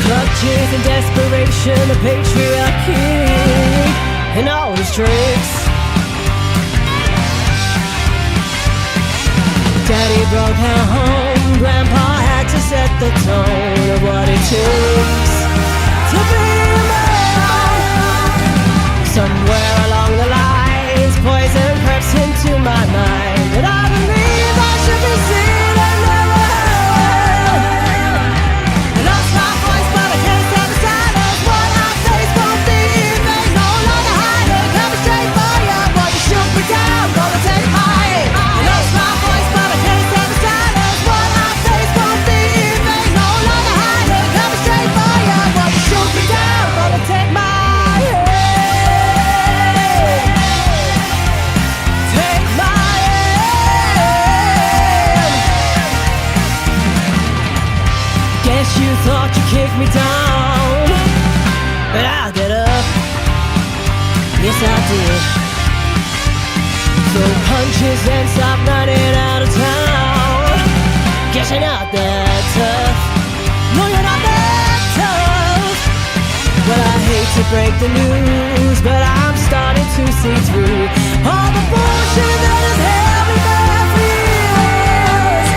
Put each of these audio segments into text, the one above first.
Clutches and desperation, the patriarchy, and all his tricks. Daddy broke her home, Grandpa had to set the tone of what it takes to be a man. Somewhere along the lines, poison creeps into my mind, and I believe I should be seen and never heard. I lost my voice, but I can't stand the silence. What I face won't be easy, no longer hiding. Coming straight for you, but you shoot me down, gonna take mine. I lost my voice, but I can't stand the silence. What I face won't be easy, no longer hiding. Coming straight for you, but you shoot me down, gonna take mine. Take mine. Guess you thought you kicked me down, but I'll get up. Yes, I did. Throw punches and stop running out of town. Guess you're not that tough. No, you're not that tough. Well, I hate to break the news, but I'm starting to see through all the bullshit that has held me back for years.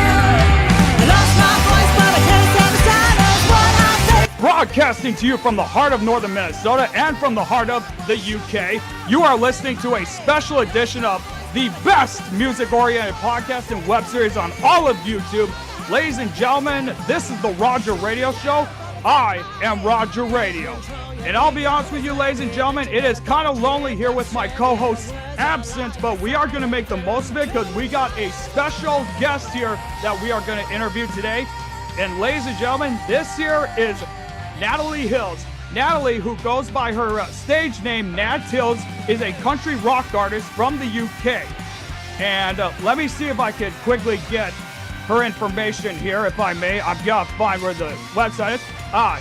I lost my voice, but I can't stand the silence. What I say. Broadcasting to you from the heart of northern Minnesota and from the heart of the UK, you are listening to a special edition of the best music-oriented podcast and web series on all of YouTube. Ladies and gentlemen, this is the Roger Radio Show. I am Roger Radio. And I'll be honest with you, ladies and gentlemen, it is kind of lonely here with my co-hosts absent, but we are going to make the most of it because we got a special guest here that we are going to interview today. And ladies and gentlemen, this here is Natalie Hills. Natalie, who goes by her stage name Nat Hills, is a country rock artist from the UK. And let me see if I can quickly get her information here, if I may. I've got to find where the website is.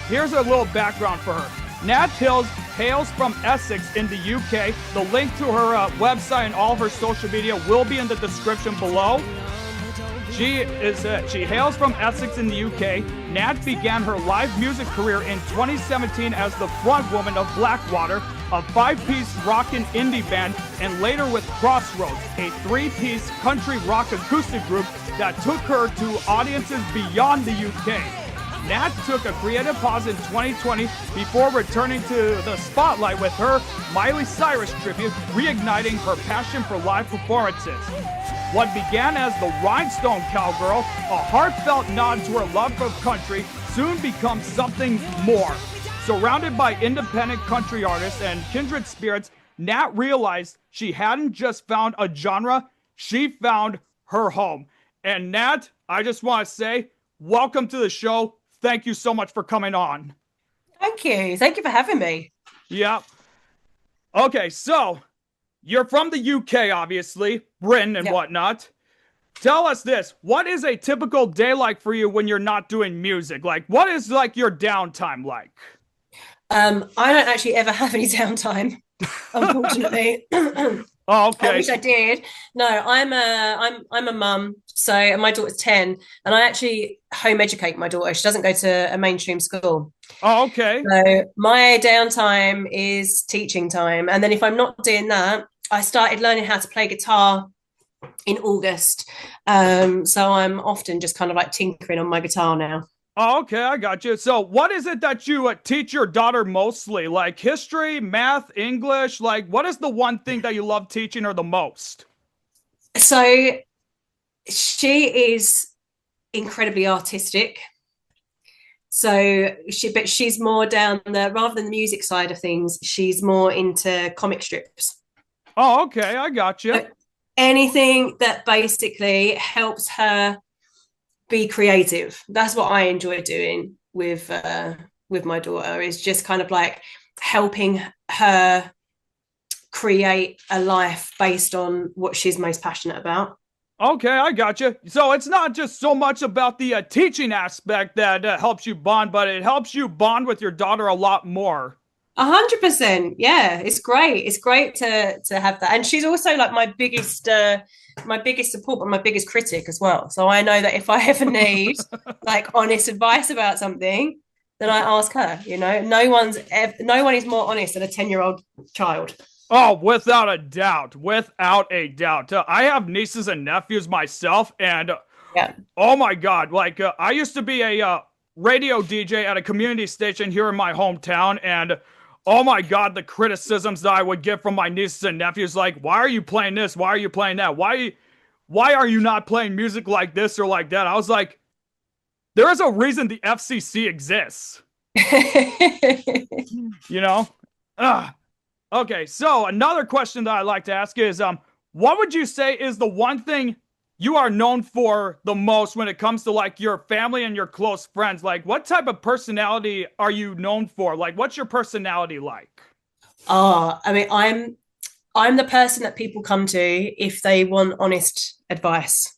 Here's a little background for her. Nat Hills hails from Essex in the UK. The link to her website and all of her social media will be in the description below. She hails from Essex in the UK. Nat began her live music career in 2017 as the frontwoman of Blackwater, a 5-piece rock and indie band, and later with Crossroads, a 3-piece country rock acoustic group that took her to audiences beyond the UK. Nat took a creative pause in 2020 before returning to the spotlight with her Miley Cyrus tribute, reigniting her passion for live performances. What began as the Rhinestone Cowgirl, a heartfelt nod to her love for country, soon becomes something more. Surrounded by independent country artists and kindred spirits, Nat realized she hadn't just found a genre, she found her home. And Nat, I just want to say, welcome to the show. Thank you so much for coming on. Thank you. Thank you for having me. Yeah. Okay, so you're from the UK, obviously, Britain and whatnot. Tell us this. What is a typical day like for you when you're not doing music? Like, what is like your downtime like? I don't actually ever have any downtime, unfortunately. Oh, okay. I wish I did. No, I'm a mum. So, and my daughter's 10, and I actually home educate my daughter. She doesn't go to a mainstream school. Oh, okay. So my downtime is teaching time. And then if I'm not doing that, I started learning how to play guitar in August. So I'm often just kind of like tinkering on my guitar now. Oh, okay, I got you. So what is it that you teach your daughter mostly? Like history, math, English? Like what is the one thing that you love teaching her the most? So she is incredibly artistic. So she's more down rather than the music side of things, she's more into comic strips. Oh, okay, I got you. Anything that basically helps her be creative. That's what I enjoy doing with my daughter, is just kind of like helping her create a life based on what she's most passionate about. Okay, I got you. So it's not just so much about the teaching aspect that helps you bond, but it helps you bond with your daughter a lot more. 100%. Yeah, it's great. It's great to have that. And she's also like my biggest support, but my biggest critic as well. So I know that if I ever need like honest advice about something, then I ask her. No one is more honest than a 10-year-old child. Oh, without a doubt. I have nieces and nephews myself, and Yeah. oh my God, like I used to be a radio DJ at a community station here in my hometown, and oh my God, the criticisms that I would get from my nieces and nephews, like, why are you playing this? Why are you playing that? Why are you not playing music like this or like that? I was like, there is a reason the FCC exists. You know? Ugh. Okay, so another question that I like to ask is, what would you say is the one thing you are known for the most when it comes to like your family and your close friends? Like, what type of personality are you known for? Like, what's your personality like? I mean, I'm the person that people come to if they want honest advice.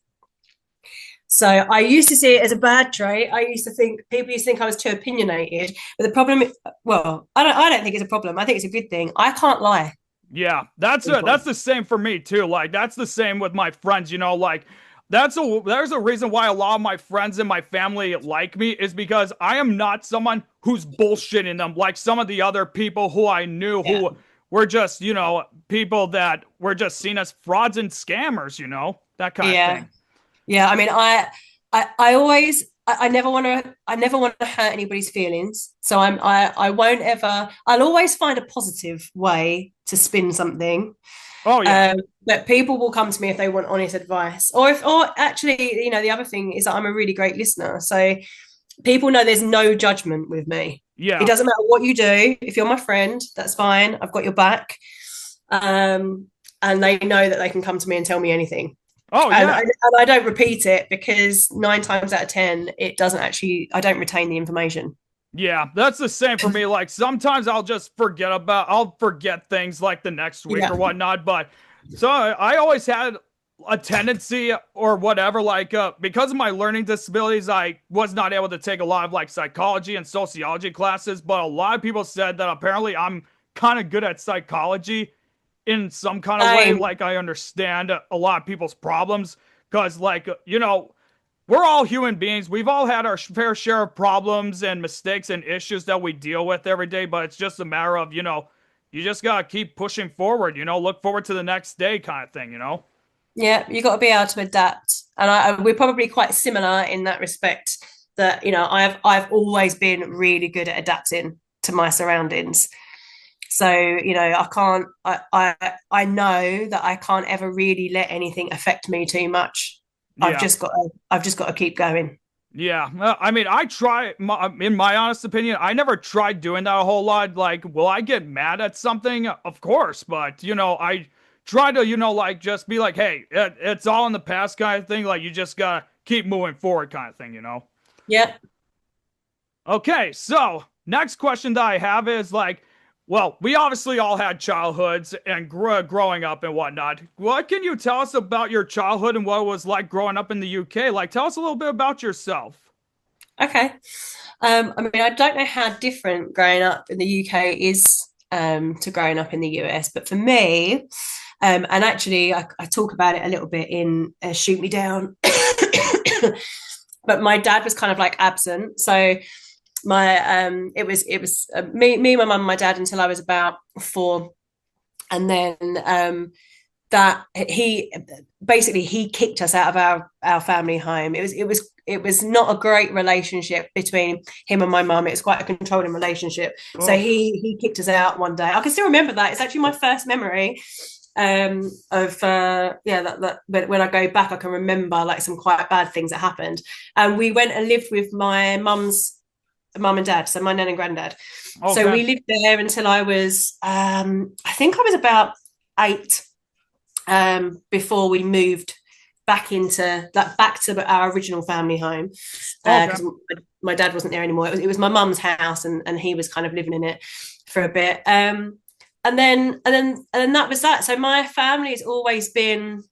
So I used to see it as a bad trait. People used to think I was too opinionated. But the problem, well, I don't think it's a problem. I think it's a good thing. I can't lie. Yeah, that's the same for me too. Like, that's the same with my friends. Like there's a reason why a lot of my friends and my family like me is because I am not someone who's bullshitting them like some of the other people who I knew who were just people that were just seen as frauds and scammers. That kind of thing. Yeah, I mean, I never want to hurt anybody's feelings. So I'll always find a positive way to spin something. Oh yeah. But people will come to me if they want honest advice, or actually, the other thing is that I'm a really great listener. So people know there's no judgment with me. Yeah. It doesn't matter what you do. If you're my friend, that's fine. I've got your back. And they know that they can come to me and tell me anything. Oh yeah. And I don't repeat it because 9 times out of 10, I don't retain the information. Yeah, that's the same for me. Like sometimes I'll forget things like the next week or whatnot. But so I always had a tendency or whatever, like because of my learning disabilities, I was not able to take a lot of like psychology and sociology classes. But a lot of people said that apparently I'm kind of good at psychology in some kind of way. Like I understand a lot of people's problems because like, we're all human beings. We've all had our fair share of problems and mistakes and issues that we deal with every day. But it's just a matter of, you just got to keep pushing forward, look forward to the next day kind of thing, Yeah, you got to be able to adapt. And we're probably quite similar in that respect that, I've always been really good at adapting to my surroundings. So, I know that I can't ever really let anything affect me too much. Yeah. I've just got to keep going. Yeah. I mean, in my honest opinion, I never tried doing that a whole lot. Like, will I get mad at something? Of course. But, I try to, like, just be like, hey, it's all in the past kind of thing. Like, you just got to keep moving forward kind of thing, Yeah. Okay. So next question that I have is like, well, we obviously all had childhoods and growing up and whatnot. What can you tell us about your childhood and what it was like growing up in the UK? Like, tell us a little bit about yourself. Okay. I mean, I don't know how different growing up in the UK is to growing up in the US, but for me, and actually I talk about it a little bit in Shoot Me Down, but my dad was kind of like absent. So it was me, my mum, my dad until I was about 4, and then that he kicked us out of our family home. It was not a great relationship between him and my mum. It was quite a controlling relationship. Oh. So he kicked us out one day. I can still remember that. It's actually my first memory that when I go back, I can remember like some quite bad things that happened. And we went and lived with my mum's mum and dad, so my nan and granddad. Okay. So we lived there until I was I think I was about 8 before we moved back to our original family home because my dad wasn't there anymore. It was my mum's house and he was kind of living in it for a bit, and then that was that. So my family's always been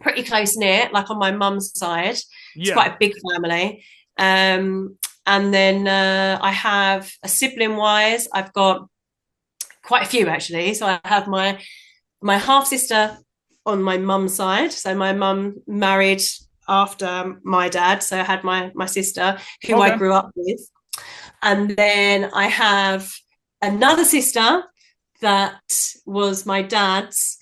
pretty close knit, like on my mum's side. It's quite a big family. And then I have a sibling-wise, I've got quite a few actually. So I have my half-sister on my mum's side. So my mum married after my dad. So I had my sister who I grew up with. And then I have another sister that was my dad's,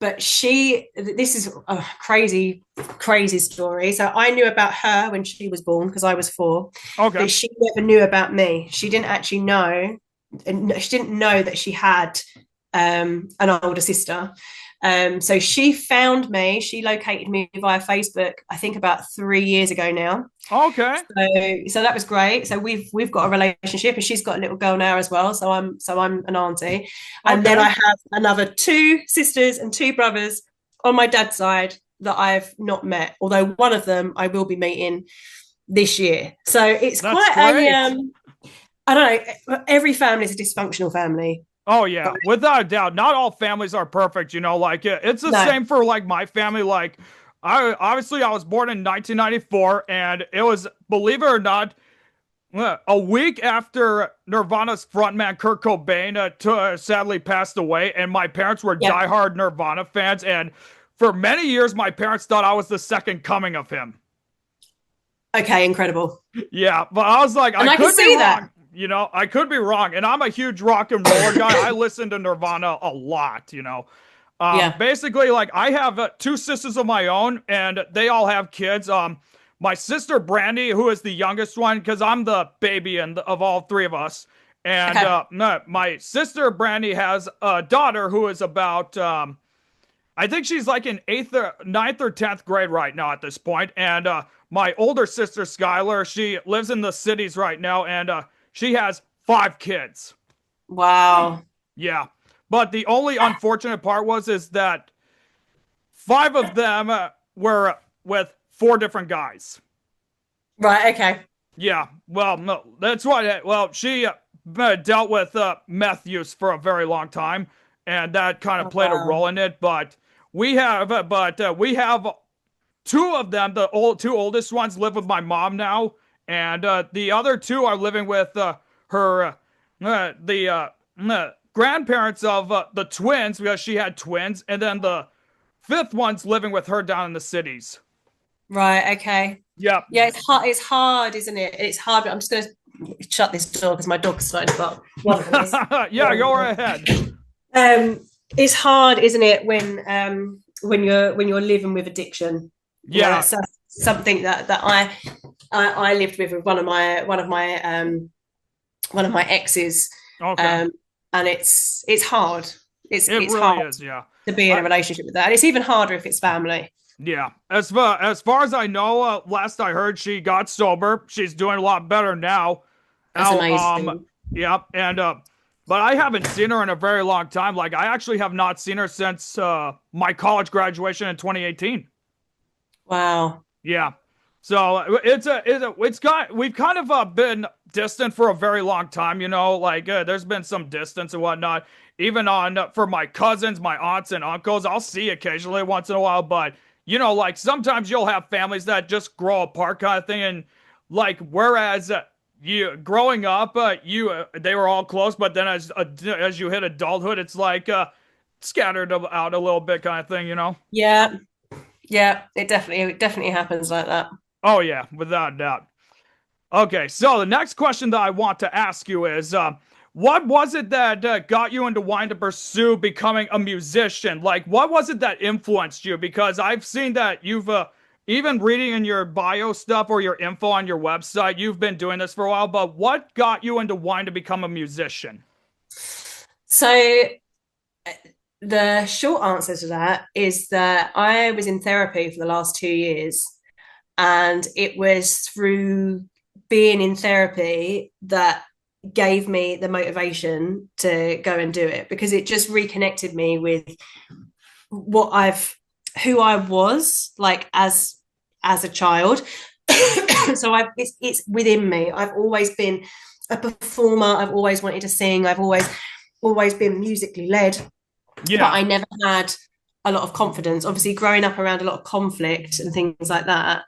but this is a crazy, crazy story. So I knew about her when she was born because I was 4, Okay. but she never knew about me. She didn't actually know, and she didn't know that she had an older sister. So she found me. She located me via Facebook, I think about 3 years ago now. Okay. So that was great. So we've got a relationship, and she's got a little girl now as well. So I'm an auntie, and then Okay. I have another 2 sisters and 2 brothers on my dad's side that I've not met. Although one of them I will be meeting this year. So it's That's quite great. I don't know. Every family is a dysfunctional family. Oh yeah, without a doubt. Not all families are perfect, like it's the No. same for like my family. Like I was born in 1994, and it was, believe it or not, a week after Nirvana's frontman Kurt Cobain sadly passed away, and my parents were Yep. diehard Nirvana fans, and for many years my parents thought I was the second coming of him. Okay, incredible. Yeah, but I was like, And I I can could be see wrong. that. I could be wrong, and I'm a huge rock and roller guy. I listen to Nirvana a lot. Yeah. Basically, like I have 2 sisters of my own, and they all have kids. My sister Brandy, who is the youngest one, because I'm the baby of all 3 of us, and Okay. my sister Brandy has a daughter who is about, I think she's like in 9th or 10th grade right now at this point, and my older sister Skylar, she lives in the cities right now, and she has 5 kids. Wow. Yeah. But the only unfortunate part is that 5 of them were with 4 different guys. Right. Okay. Yeah. Well, no, that's why. Well, she dealt with meth use for a very long time, and that kind of Oh, played a wow. role in it. But we have 2 of them. The 2 oldest ones live with my mom now, and the other 2 are living with the grandparents of the twins, because she had twins, and then the 5th one's living with her down in the cities. Right. Okay. Yep. Yeah, it's hard. It's hard, isn't it? It's hard. But I'm just going to shut this door because my dog's starting to bark. One of them is. Yeah, go right ahead. It's hard, isn't it, when you're living with addiction? Yeah. That's something that I lived with one of my exes. Okay. And it's hard. It's It really hard is, yeah. to be in a relationship with that, and it's even harder if it's family. Yeah. As far as I know, last I heard, she got sober. She's doing a lot better now. That's amazing. Yeah, and but I haven't seen her in a very long time. Like I actually have not seen her since my college graduation in 2018. Wow. Yeah. So we've kind of been distant for a very long time, like there's been some distance and whatnot, even on for my cousins, my aunts and uncles. I'll see occasionally once in a while, but like sometimes you'll have families that just grow apart kind of thing. And like, whereas you growing up, they were all close, but then as you hit adulthood, it's like scattered out a little bit kind of thing, Yeah. Yeah. It definitely happens like that. Oh yeah, without a doubt. Okay, so the next question that I want to ask you is, what was it that got you into wanting to pursue becoming a musician? Like, what was it that influenced you? Because I've seen that you've, even reading in your bio stuff or your info on your website, you've been doing this for a while, but what got you into wanting to become a musician? So the short answer to that is that I was in therapy for the last 2 years, and it was through being in therapy that gave me the motivation to go and do it, because it just reconnected me with who I was like as a child. So it's within me. I've always been a performer. I've always wanted to sing. I've always been musically led. Yeah. But I never had a lot of confidence. Obviously, growing up around a lot of conflict and things like that,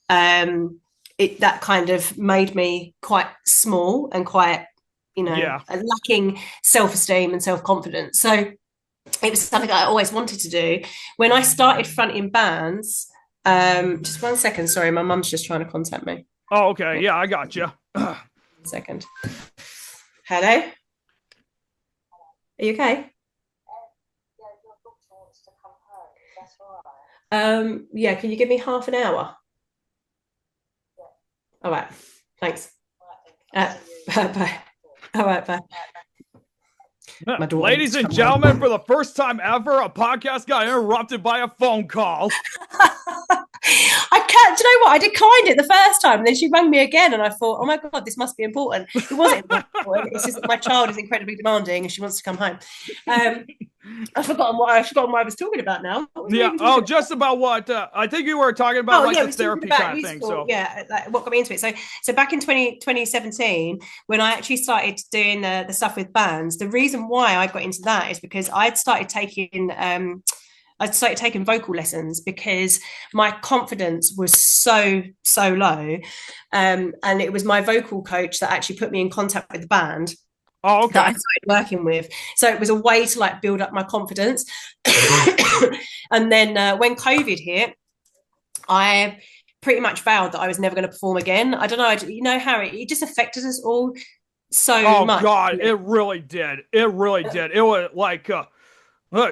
that kind of made me quite small and quite, lacking self-esteem and self-confidence. So it was something I always wanted to do. When I started fronting bands, just 1 second, sorry, my mum's just trying to contact me. Oh, okay, yeah, I got you. a second. Hello? Are you okay? Yeah, can you give me half an hour? All right, thanks. Bye. All right, bye. My daughter wants Ladies to and come gentlemen, home. for the first time ever, a podcast got interrupted by a phone call. I can't. Do you know what? I declined it the first time, and then she rang me again, and I thought, "Oh my god, this must be important." It wasn't important. It's just that my child is incredibly demanding, and she wants to come home. I've forgotten what I was talking about now. What was I Yeah. even Oh, talking about? just about what I think you were talking about, Oh like yeah, the we was talking therapy about kind of thing. So yeah, like what got me into it. So back in 2017, when I actually started doing the stuff with bands, the reason why I got into that is because I'd started taking vocal lessons because my confidence was so low, and it was my vocal coach that actually put me in contact with the band oh, that I okay. started working with. So it was a way to like build up my confidence. And then when COVID hit, I pretty much vowed that I was never going to perform again. I don't know, you know, Harry, it just affected us all so Oh much. God, it really did. It really did. It was like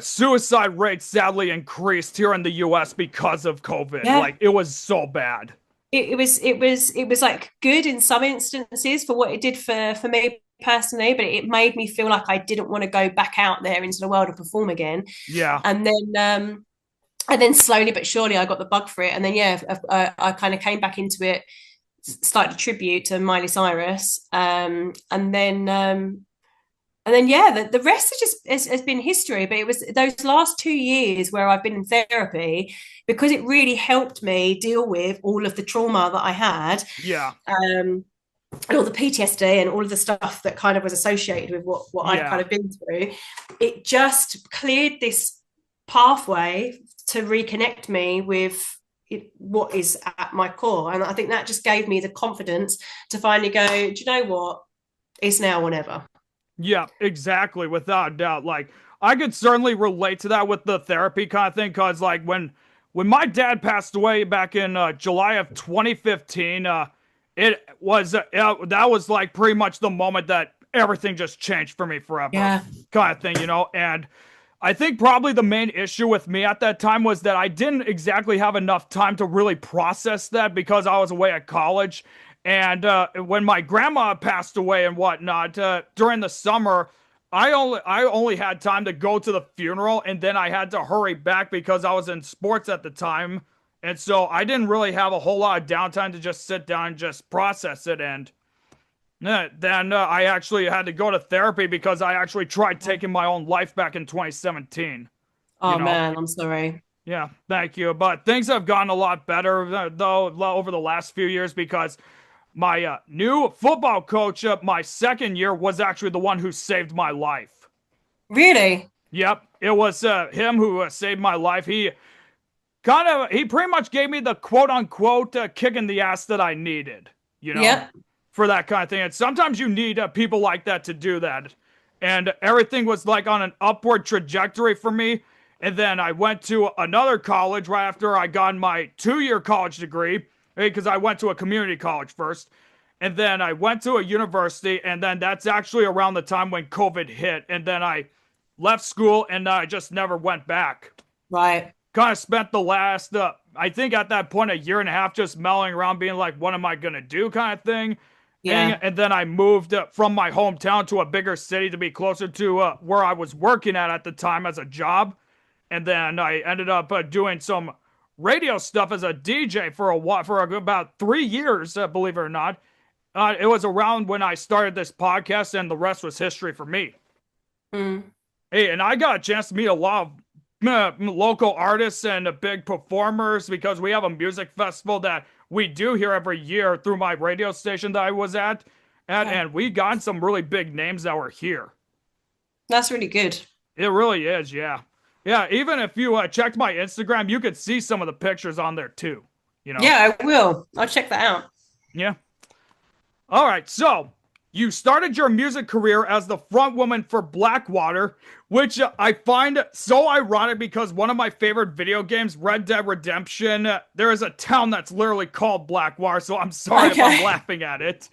suicide rates sadly increased here in the U.S. because of COVID. Yeah, Like it was so bad. it was like good in some instances for what it did for me personally, but it made me feel like I didn't want to go back out there into the world and perform again. Yeah. And then slowly but surely I got the bug for it, and then yeah, I kind of came back into it, started a tribute to Miley Cyrus, and then yeah, the rest is just has been history. But it was those last 2 years where I've been in therapy because it really helped me deal with all of the trauma that I had, Yeah. and all the PTSD and all of the stuff that kind of was associated with what I'd kind Yeah. of been through. It just cleared this pathway to reconnect me with what is at my core, and I think that just gave me the confidence to finally go, do you know what, it's now or never. Yeah, exactly, without a doubt. Like I could certainly relate to that with the therapy kind of thing, because like when my dad passed away back in July of 2015, it was that was like pretty much the moment that everything just changed for me forever, Yeah, kind of thing, you know. And I think probably the main issue with me at that time was that I didn't exactly have enough time to really process that because I was away at college. And when my grandma passed away and whatnot during the summer, I only had time to go to the funeral, and then I had to hurry back because I was in sports at the time, and so I didn't really have a whole lot of downtime to just sit down and just process it. And then I actually had to go to therapy because I actually tried taking my own life back in 2017. You oh know. man, I'm sorry. Yeah, thank you. But things have gotten a lot better though over the last few years because my new football coach, my second year, was actually the one who saved my life. Really? Yep, it was him who saved my life. He pretty much gave me the quote unquote kick in the ass that I needed, you know, Yep. for that kind of thing. And sometimes you need people like that to do that. And everything was like on an upward trajectory for me. And then I went to another college right after I got my 2-year college degree, because I went to a community college first. And then I went to a university, and then that's actually around the time when COVID hit. And then I left school, and I just never went back. Right. Kind of spent the last, I think at that point, a year and a half just melling around being like, what am I going to do kind of thing. Yeah. And then I moved from my hometown to a bigger city to be closer to where I was working at the time as a job. And then I ended up doing some radio stuff as a DJ for a while, for about 3 years, believe it or not. It was around when I started this podcast, and the rest was history for me. Mm. Hey, and I got a chance to meet a lot of local artists and big performers because we have a music festival that we do here every year through my radio station that I was at, and we got some really big names that were here. That's really good. It really is, yeah. Yeah, even if you checked my Instagram, you could see some of the pictures on there too, you know? Yeah, I will. I'll check that out. Yeah. All right, so you started your music career as the front woman for Blackwater, which I find so ironic because one of my favorite video games, Red Dead Redemption, there is a town that's literally called Blackwater, so I'm sorry if I'm laughing at it.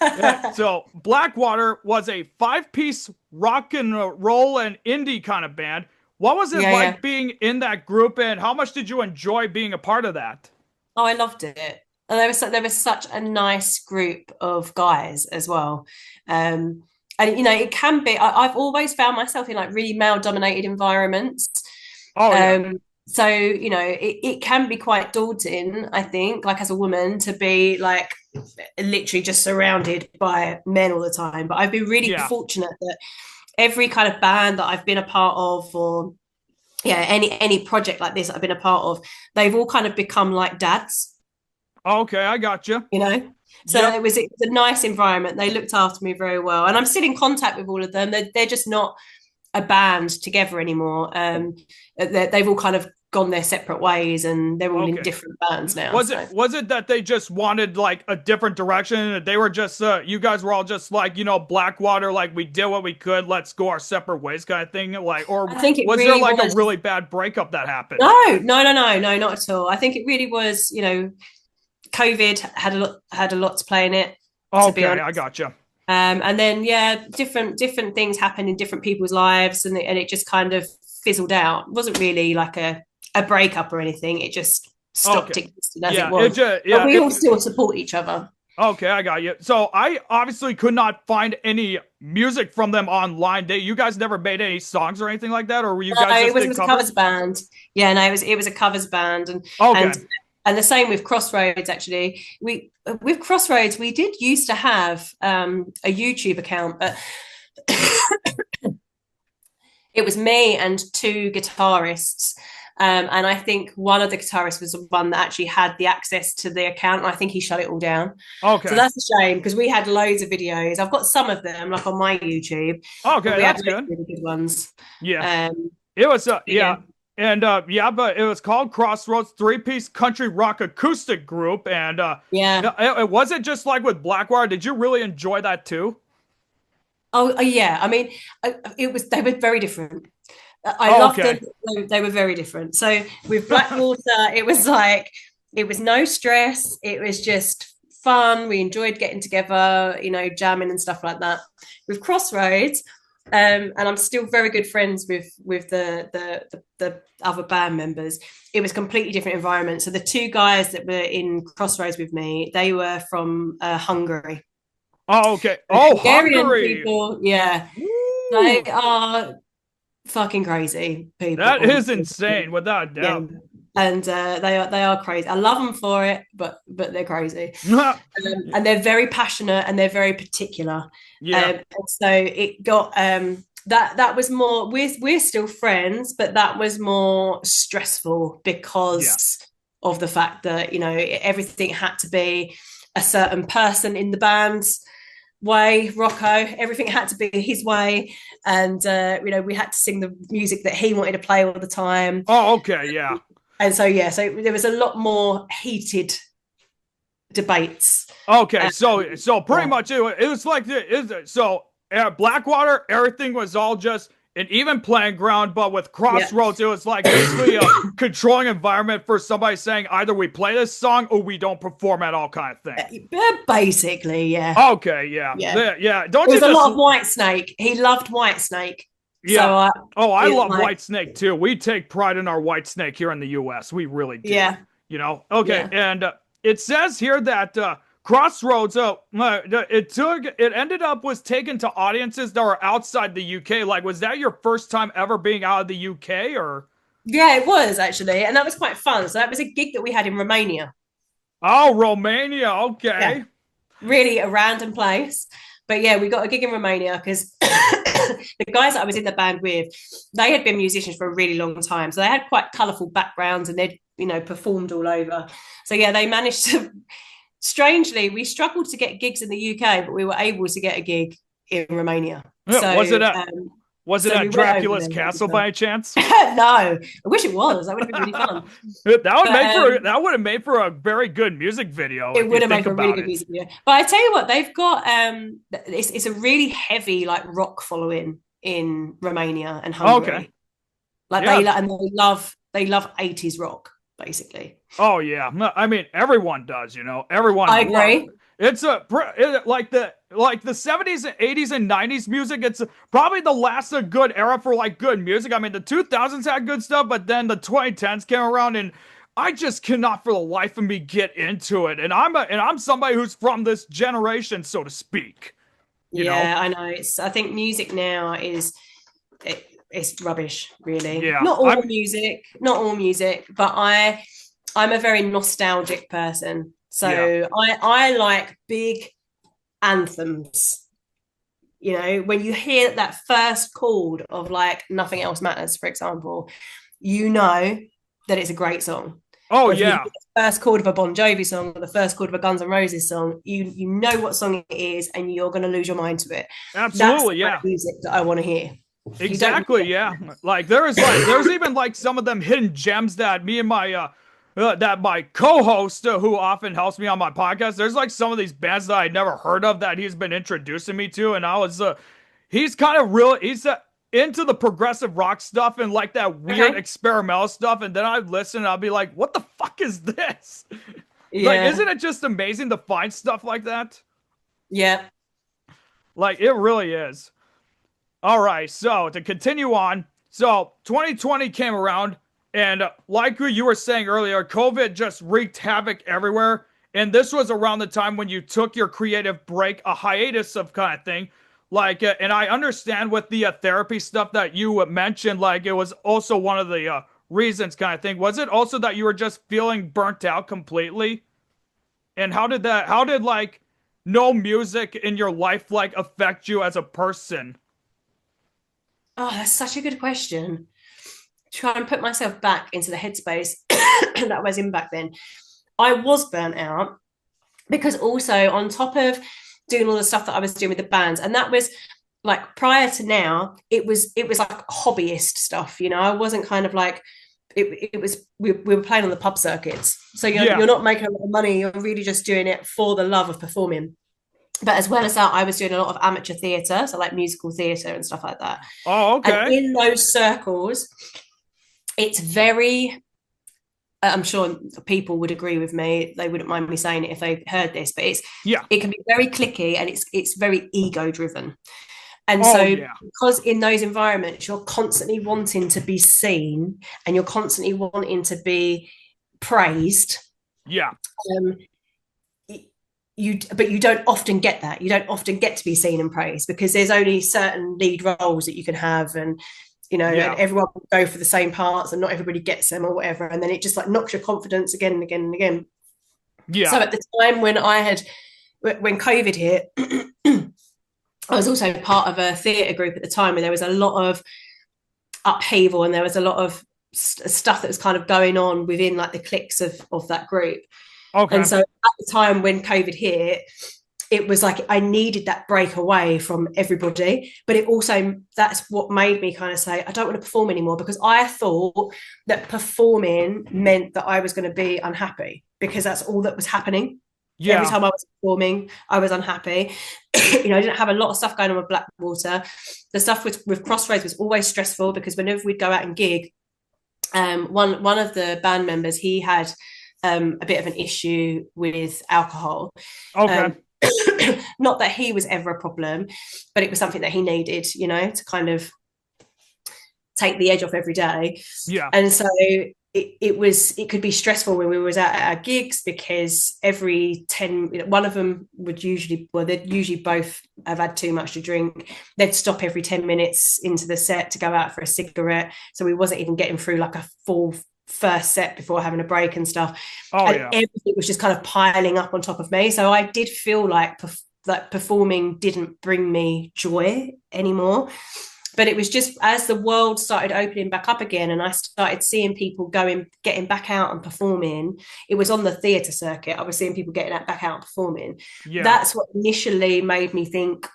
Yeah, so Blackwater was a 5-piece rock and roll and indie kind of band. What was it Yeah, yeah. like being in that group, and how much did you enjoy being a part of that? Oh, I loved it. And there was such a nice group of guys as well. And it can be. I've always found myself in like really male dominated environments. Oh yeah, So it can be quite daunting, I think, like as a woman to be like literally just surrounded by men all the time. But I've been really yeah. fortunate that every kind of band that I've been a part of, or yeah, any project like this I've been a part of, they've all kind of become like dads, Okay, I got you. you know. So Yep. it was a nice environment. They looked after me very well, and I'm still in contact with all of them. They're just not a band together anymore. They've all kind of gone their separate ways, and they're all in Okay. different bands now. Was So it that they just wanted like a different direction? They were just you guys were all just like, Blackwater, like we did what we could, let's go our separate ways kind of thing, like, or I think it was there really like a was. really bad breakup that happened? No, not at all. I think it really was. COVID had a lot to play in it. To be Okay, honest. I got you. And then yeah, different things happened in different people's lives, and it just kind of fizzled out. It wasn't really like a breakup or anything. It just stopped Okay. existing as Yeah, it was. But we all still support each other. okay, I got you. So I obviously could not find any music from them online. You guys never made any songs or anything like that, or were you No, guys it just was, did it was a covers covers? band. Yeah, no, it was a covers band, and Okay. and and the same with Crossroads. Actually, we with Crossroads we did used to have a YouTube account, but it was me and two guitarists. And I think one of the guitarists was the one that actually had the access to the account. And I think he shut it all down. So Okay. that's a shame because we had loads of videos. I've got some of them, like on my YouTube, but Okay, we had that's loads of good. really good ones. Yeah. Um, It was yeah, yeah. And yeah, but it was called Crossroads, 3-piece country rock acoustic group, and yeah. it wasn't just like with Blackwater. Did you really enjoy that too? Oh, yeah. I mean, it was they were very different. I Oh, loved them. okay. They were very different. So with Blackwater, it was like it was no stress. It was just fun. We enjoyed getting together, jamming and stuff like that. With Crossroads, and I'm still very good friends with the other band members. It was a completely different environment. So the two guys that were in Crossroads with me, they were from Hungary. Oh, okay. The Oh, Hungarian Hungary. people, yeah, they Woo! are fucking crazy That people. is insane, without a Yeah, doubt. and they are crazy. I love them for it, but they're crazy, and they're very passionate and they're very particular. Yeah, And so it got that was more. We're still friends, but that was more stressful yeah. because of the fact that everything had to be a certain person in the band's way. Rocco, everything had to be his way, and we had to sing the music that he wanted to play all the time. Oh, okay, yeah. And so yeah, so there was a lot more heated debates. Okay, Um, so pretty yeah, much it was like so Blackwater, everything was all just an even playing ground, but with yeah. Crossroads, it was like basically a controlling environment for somebody saying either we play this song or we don't perform at all, kind of thing. Basically, yeah, Okay, yeah, yeah. yeah. Don't There you was a just lot of White Snake. He loved White Snake, so yeah? Oh, I love like, White Snake too. We take pride in our White Snake here in the U.S. We really do. yeah, Okay, yeah. and it says here that Crossroads, it ended up was taken to audiences that were outside the UK. Like, was that your first time ever being out of the UK, or? Yeah, it was actually, and that was quite fun. So that was a gig that we had in Romania. Oh, Romania. Yeah, Okay. really a random place. But yeah, we got a gig in Romania because the guys that I was in the band with, they had been musicians for a really long time. So they had quite colourful backgrounds and they'd, performed all over. So yeah, they managed to, strangely, we struggled to get gigs in the UK, but we were able to get a gig in Romania. Yeah, So was it so we at went over Dracula's there. castle by any chance? No, I wish it was. That would have been really fun. That would have made for a very good music video It if would you have made think for a really about good it. music video. But I tell you what, they've got it's a really heavy like rock following in Romania and Hungary. Okay. Like Yeah. they love 80s rock, basically. Oh yeah. No, I mean everyone does, I Everyone agree. It's like the 70s and 80s and 90s music. It's probably the last good era for like good music. I mean, the 2000s had good stuff, but then the 2010s came around, and I just cannot for the life of me get into it. And I'm somebody who's from this generation, so to speak. You know? I know. I think music now it's rubbish, really. Yeah. Not all music, but I'm a very nostalgic person. So I like big anthems. You know, when you hear that first chord of like Nothing Else Matters, for example, you know that it's a great song. Oh, or if yeah. you hear the first chord of a Bon Jovi song or the first chord of a Guns N' Roses song, you know what song it is, and you're going to lose your mind to it. Absolutely, That's the music that I want to hear. Exactly, yeah. Like there's even like some of them hidden gems that me and my that my co-host who often helps me on my podcast. There's like some of these bands that I'd never heard of that he's been introducing me to, and I was he's kind of he's into the progressive rock stuff and like that weird experimental stuff, and then I'd listen and I'll be like, what the fuck is this? Like, isn't it just amazing to find stuff like that? Yeah. Like, it really is. All right, so to continue on, so 2020 came around, and like you were saying earlier, COVID just wreaked havoc everywhere, and this was around the time when you took your creative break, a hiatus of kind of thing. Like, and I understand with the therapy stuff that you mentioned, like it was also one of the reasons kind of thing. Was it also that you were just feeling burnt out completely? And how did like no music in your life like affect you as a person? Oh, that's such a good question. Try and put myself back into the headspace that I was in back then. I was burnt out because also on top of doing all the stuff that I was doing with the bands, and that was like prior to now, it was like hobbyist stuff. You know, I wasn't kind of like it was we were playing on the pub circuits, so you're not making a lot of money. You're really just doing it for the love of performing. But as well as that, I was doing a lot of amateur theatre, so like musical theatre and stuff like that. Oh, okay. And in those circles, it's very, I'm sure people would agree with me. They wouldn't mind me saying it if they heard this, but it can be very cliquey and it's very ego driven. And because in those environments, you're constantly wanting to be seen and you're constantly wanting to be praised. Yeah. But you don't often get that. You don't often get to be seen and praised because there's only certain lead roles that you can have, and and everyone will go for the same parts, and not everybody gets them or whatever, and then it just like knocks your confidence again and again and again. Yeah. So at the time when COVID hit, I was also part of a theatre group at the time where there was a lot of upheaval and there was a lot of stuff that was kind of going on within like the cliques of that group. Okay. And so at the time when COVID hit, it was like I needed that break away from everybody. But it also, that's what made me kind of say, I don't want to perform anymore, because I thought that performing meant that I was going to be unhappy because that's all that was happening. Yeah. Every time I was performing, I was unhappy. I didn't have a lot of stuff going on with Blackwater. The stuff with Crossroads was always stressful because whenever we'd go out and gig, one of the band members, he had a bit of an issue with alcohol. Okay. Not that he was ever a problem, but it was something that he needed, to kind of take the edge off every day. Yeah. And so it could be stressful when we was at our gigs because every 10, one of them they'd usually both have had too much to drink. They'd stop every 10 minutes into the set to go out for a cigarette. So we wasn't even getting through like a full first set before having a break and stuff. Everything was just kind of piling up on top of me. So I did feel like performing didn't bring me joy anymore. But it was just as the world started opening back up again and I started seeing people getting back out and performing, it was on the theatre circuit. I was seeing people getting back out and performing. Yeah. That's what initially made me think,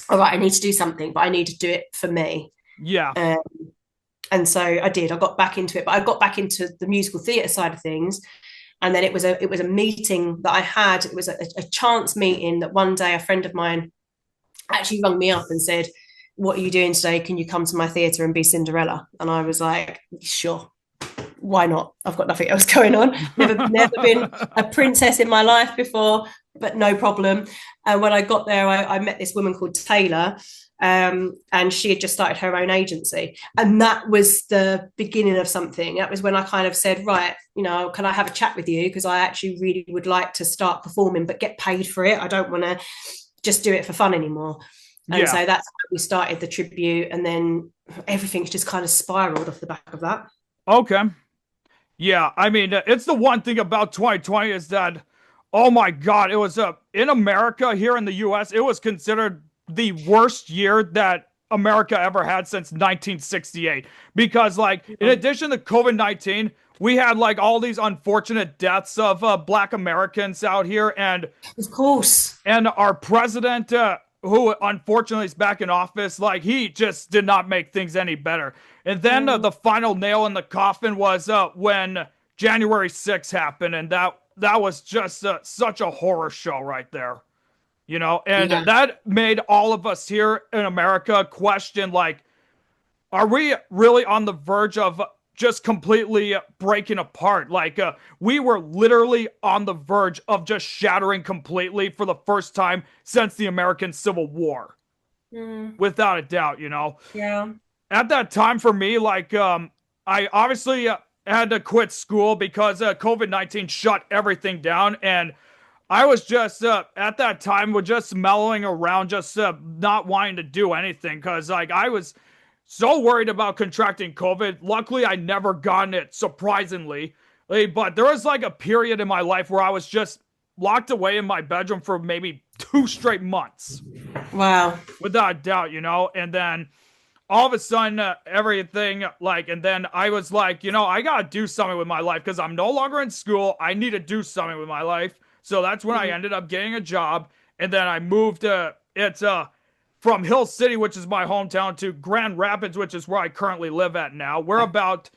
all right, I need to do something, but I need to do it for me. Yeah. And so I did. I got back into it, but I got back into the musical theatre side of things. And then it was a meeting that I had. It was a chance meeting that one day a friend of mine actually rung me up and said, "What are you doing today? Can you come to my theatre and be Cinderella?" And I was like, sure, why not? I've got nothing else going on. Never been a princess in my life before. but no problem. And when I got there, I met this woman called Taylor, and she had just started her own agency. And that was the beginning of something. That was when I kind of said, right, you know, can I have a chat with you? Because I actually really would like to start performing, but get paid for it. I don't want to just do it for fun anymore. And Yeah. so that's how we started the tribute. And then everything's just kind of spiraled off the back of that. Okay. Yeah, I mean, it's the one thing about 2020 is that, oh my God, it was in America here in the U.S. It was considered the worst year that America ever had since 1968 because, like, in addition to COVID-19, we had like all these unfortunate deaths of Black Americans out here, Of course. and our president, who unfortunately is back in office, like he just did not make things any better. And then the final nail in the coffin was when January 6th happened, and that was just such a horror show right there, you know. And Yeah. that made all of us here in America question, like, are we really on the verge of just completely breaking apart? Like, we were literally on the verge of just shattering completely for the first time since the American Civil War, without a doubt, you know. Yeah. At that time for me, like, I obviously had to quit school because COVID-19 shut everything down. And I was just, at that time, was just mellowing around, just not wanting to do anything because, like, I was so worried about contracting COVID. Luckily, I never gotten it, surprisingly. But there was like a period in my life where I was just locked away in my bedroom for maybe 2 straight months, Wow. without a doubt, you know? And then all of a sudden, everything, like, and then I was like, you know, I gotta do something with my life because I'm no longer in school. I need to do something with my life. So that's when I ended up getting a job. And then I moved from Hill City, which is my hometown, to Grand Rapids, which is where I currently live at now. We're about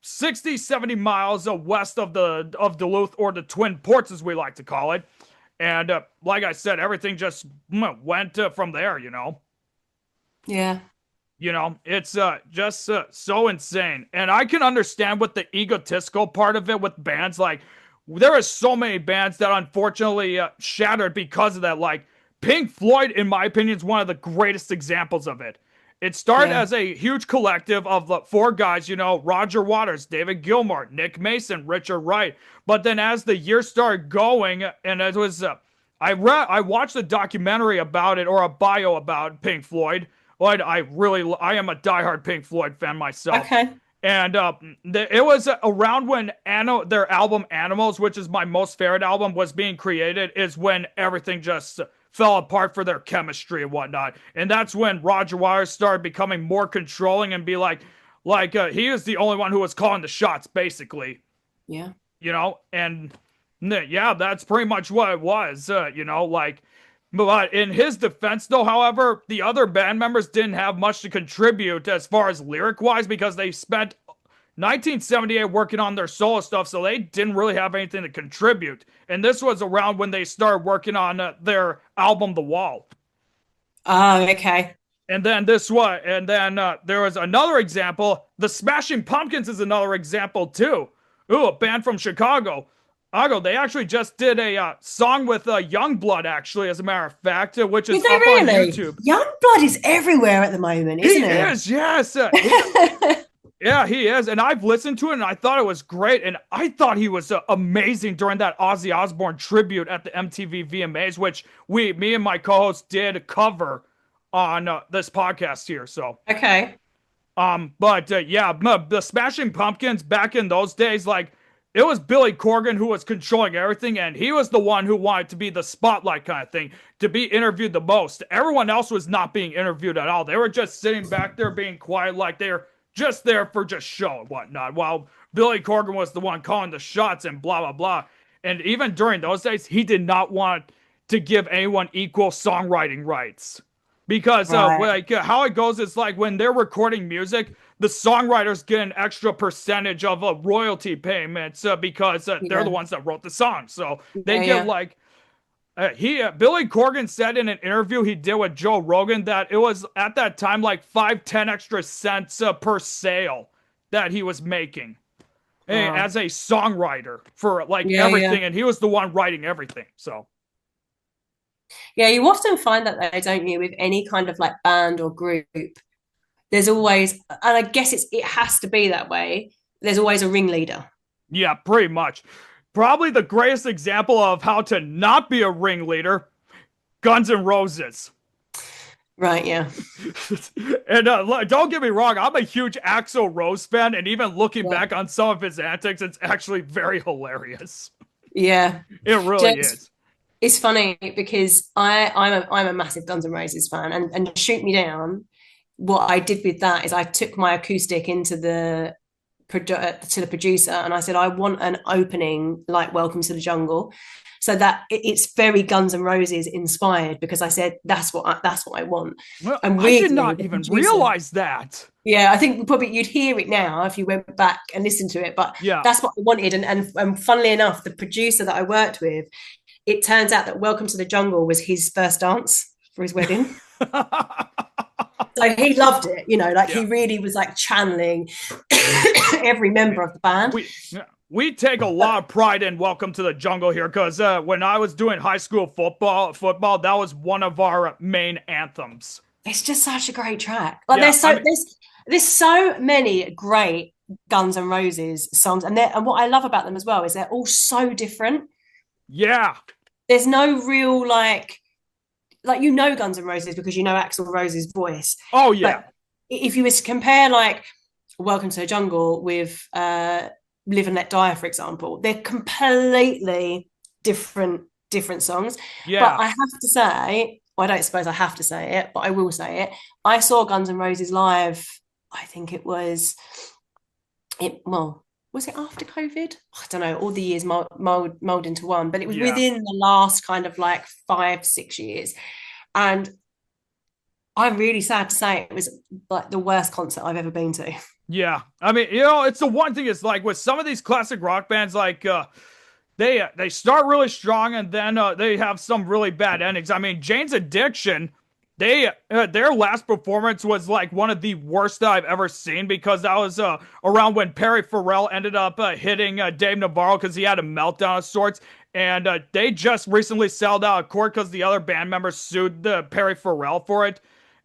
60, 70 miles west of Duluth, or the Twin Ports, as we like to call it. And like I said, everything just went from there, you know. Yeah. You know, it's just so insane. And I can understand what the egotistical part of it with bands. Like, there are so many bands that unfortunately shattered because of that. Like, Pink Floyd, in my opinion, is one of the greatest examples of it. It started as a huge collective of four guys, you know, Roger Waters, David Gilmour, Nick Mason, Richard Wright. But then as the years started going, and it was, I watched a documentary about it, or a bio about Pink Floyd. But I am a diehard Pink Floyd fan myself. Okay. And it was around when their album Animals, which is my most favorite album, was being created, is when everything just fell apart for their chemistry and whatnot. And that's when Roger Waters started becoming more controlling and be like he is the only one who was calling the shots, basically. Yeah. You know, and yeah, that's pretty much what it was, you know, like. But in his defense, though, however, the other band members didn't have much to contribute as far as lyric-wise because they spent 1978 working on their solo stuff, so they didn't really have anything to contribute. And this was around when they started working on their album, The Wall. Oh, okay. And then there was another example. The Smashing Pumpkins is another example, too. Ooh, a band from Chicago. They actually just did a song with Youngblood, actually, as a matter of fact, which is Did they up really? on YouTube. Youngblood is everywhere at the moment, isn't He it? is, yes. Yeah, he is. And I've listened to it, and I thought it was great. And I thought he was amazing during that Ozzy Osbourne tribute at the MTV VMAs, which me and my co-host did cover on this podcast here. So, Okay. but yeah, the Smashing Pumpkins back in those days, like, it was Billy Corgan who was controlling everything, and he was the one who wanted to be the spotlight kind of thing, to be interviewed the most. Everyone else was not being interviewed at all. They were just sitting back there being quiet, like they were just there for just show and whatnot, while Billy Corgan was the one calling the shots and blah, blah, blah. And even during those days, he did not want to give anyone equal songwriting rights. Because how it goes is like when they're recording music, the songwriters get an extra percentage of royalty payments because they're the ones that wrote the song. So they get like Billy Corgan said in an interview he did with Joe Rogan that it was at that time like 5-10 extra cents per sale that he was making as a songwriter for like everything, and he was the one writing everything. So Yeah, you often find that though, don't you, with any kind of like band or group, there's always, and I guess it has to be that way. There's always a ringleader. Yeah, pretty much. Probably the greatest example of how to not be a ringleader, Guns N' Roses. Right, yeah. And don't get me wrong, I'm a huge Axl Rose fan, and even looking Yeah. back on some of his antics, it's actually very hilarious. Yeah. It really is. It's funny because I'm a massive Guns N' Roses fan, and shoot me down. What I did with that is I took my acoustic into to the producer and I said I want an opening like Welcome to the Jungle, so that it's very Guns N' Roses inspired, because I said that's what I want. Well, And I did weirdly, not the even producer, realize that. yeah, I think probably you'd hear it now if you went back and listened to it, but Yeah. that's what I wanted. And funnily enough, the producer that I worked with, it turns out that Welcome to the Jungle was his first dance for his wedding. So he loved it, like Yeah. he really was like channeling every member of the band. We take a lot of pride in Welcome to the Jungle here, because when I was doing high school football, that was one of our main anthems. It's just such a great track. Like Yeah, there's so many great Guns N' Roses songs, and what I love about them as well is they're all so different. Yeah. There's no real like Guns N' Roses because you know Axl Rose's voice. Oh yeah. But if you were to compare like Welcome to the Jungle with Live and Let Die, for example, they're completely different songs. Yeah. But I have to say, well, I don't suppose I have to say it, but I will say it. I saw Guns N' Roses live. I think was it after COVID? I don't know. All the years mold into one, but it was within the last kind of like 5-6 years. And I'm really sad to say it was like the worst concert I've ever been to. Yeah. I mean, it's the one thing is like with some of these classic rock bands, like they start really strong and then they have some really bad endings. I mean, Jane's Addiction, their last performance was like one of the worst that I've ever seen, because that was around when Perry Farrell ended up hitting Dave Navarro because he had a meltdown of sorts. And they just recently settled out of court because the other band members sued Perry Farrell for it.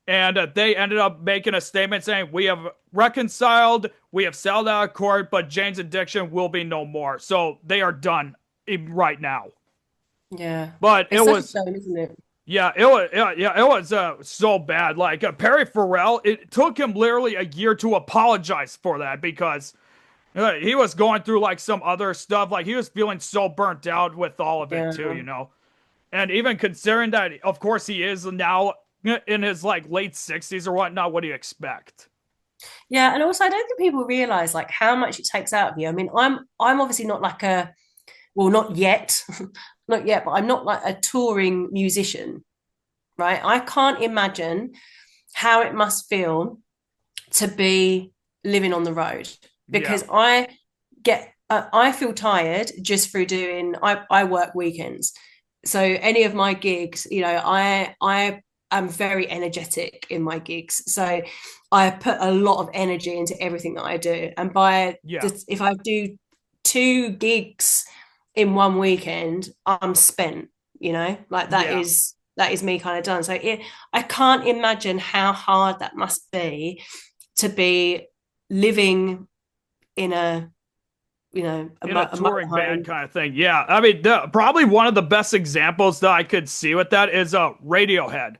And they ended up making a statement saying, we have reconciled, we have settled out of court, but Jane's Addiction will be no more. So they are done right now. Yeah. But it's it was, a shame, isn't it? yeah, it was so bad. Like Perry Farrell, it took him literally a year to apologize for that, because he was going through like some other stuff. Like he was feeling so burnt out with all of it too, And even considering that, of course, he is now in his like late 60s or whatnot, what do you expect? Yeah, and also I don't think people realize like how much it takes out of you. I mean, I'm obviously not like not yet, not yet, but I'm not like a touring musician, right? I can't imagine how it must feel to be living on the road, because I feel tired just through doing. I work weekends, so any of my gigs, I am very energetic in my gigs, so I put a lot of energy into everything that I do. And if I do 2 gigs in one weekend, I'm spent. Like that is me kind of done. So I can't imagine how hard that must be to be living in a touring band kind of thing. Yeah, I mean, probably one of the best examples that I could see with that is Radiohead.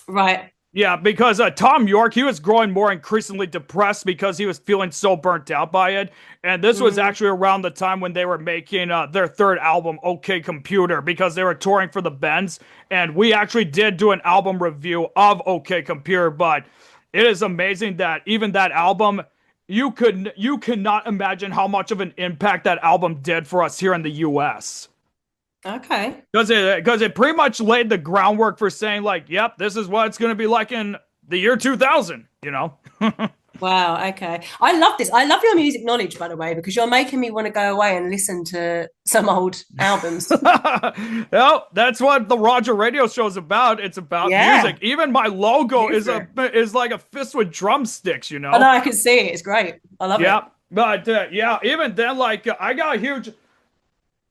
Right. Yeah, because Tom York, he was growing more increasingly depressed because he was feeling so burnt out by it. And this was actually around the time when they were making their third album, OK Computer, because they were touring for the Bends. And we actually did do an album review of OK Computer, but it is amazing that even that album, you cannot imagine how much of an impact that album did for us here in the US. Okay. Because it pretty much laid the groundwork for saying like, yep, this is what it's going to be like in the year 2000, Wow. Okay. I love this. I love your music knowledge, by the way, because you're making me want to go away and listen to some old albums. Well, that's what the Roger Radio Show is about. It's about music. Even my logo is like a fist with drumsticks, I know, I can see it. It's great. I love it. But even then, like I got a huge.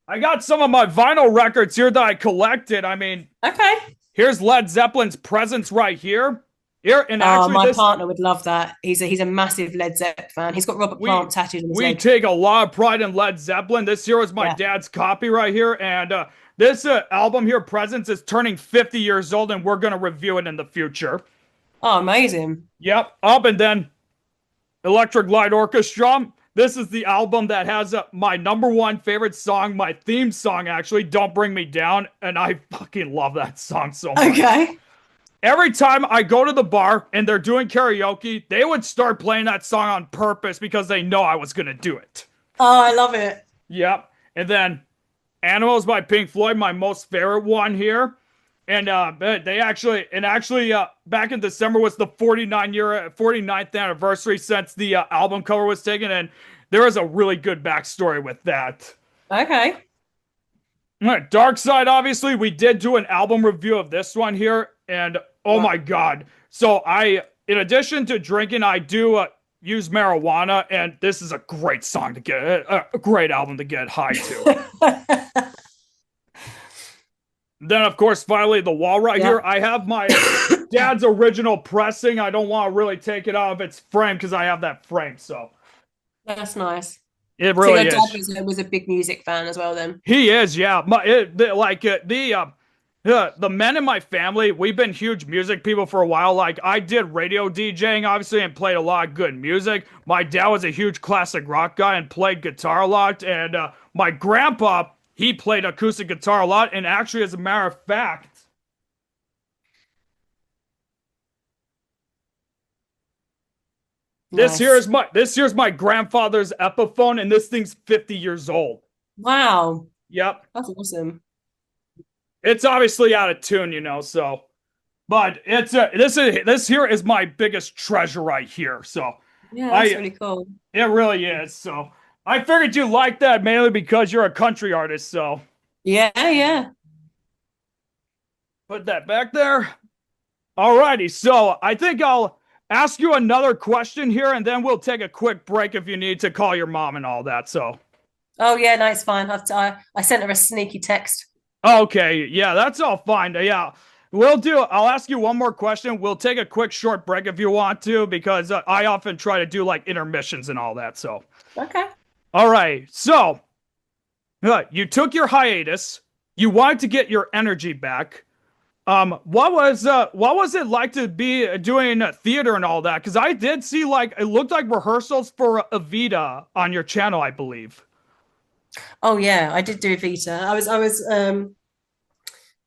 I got some of my vinyl records here that I collected. I mean, Okay. here's Led Zeppelin's Presence right here. Here, and Oh, actually, my this partner would love that. He's a massive Led Zepp fan. He's got Robert we Plant tattooed on his we leg. take a lot of pride in Led Zeppelin. This here is my Yeah. dad's copy right here, and this album here, Presence, is turning 50 years old, and we're gonna review it in the future. Oh, amazing. Yep, up and then Electric Light Orchestra. This is the album that has my number one favorite song, my theme song, actually, Don't Bring Me Down. And I fucking love that song so much. Okay. Every time I go to the bar and they're doing karaoke, they would start playing that song on purpose because they know I was going to do it. Oh, I love it. Yep. And then Animals by Pink Floyd, my most favorite one here. And back in December was the 49th anniversary since the album cover was taken, and there is a really good backstory with that. Okay. Dark Side, obviously, we did do an album review of this one here, and oh my god. So in addition to drinking, I do use marijuana, and this is a great song to get, a great album to get high to. Then, of course, finally, the wall right here. I have my dad's original pressing. I don't want to really take it out of its frame because I have that frame. So That's nice. it So really your is. dad was a big music fan as well then? He is, yeah. The men in my family, we've been huge music people for a while. Like, I did radio DJing, obviously, and played a lot of good music. My dad was a huge classic rock guy and played guitar a lot. And my grandpa, he played acoustic guitar a lot. And actually, as a matter of fact, Nice. this here's my grandfather's Epiphone, and this thing's 50 years old. Wow. Yep. That's awesome. It's obviously out of tune, so. But it's this here is my biggest treasure right here. So Yeah, that's really cool. it really is. So I figured you like that mainly because you're a country artist. So Yeah. put that back there. Alrighty. So I think I'll ask you another question here, and then we'll take a quick break if you need to call your mom and all that. So. Oh yeah, no, it's fine. I sent her a sneaky text. Okay. Yeah, that's all fine. Yeah. I'll ask you one more question. We'll take a quick short break if you want to, because I often try to do like intermissions and all that. So, Okay. all right. So, you took your hiatus. You wanted to get your energy back. What was it like to be doing theater and all that? Because I did see it looked like rehearsals for Evita on your channel, I believe. Oh yeah, I did do Vita.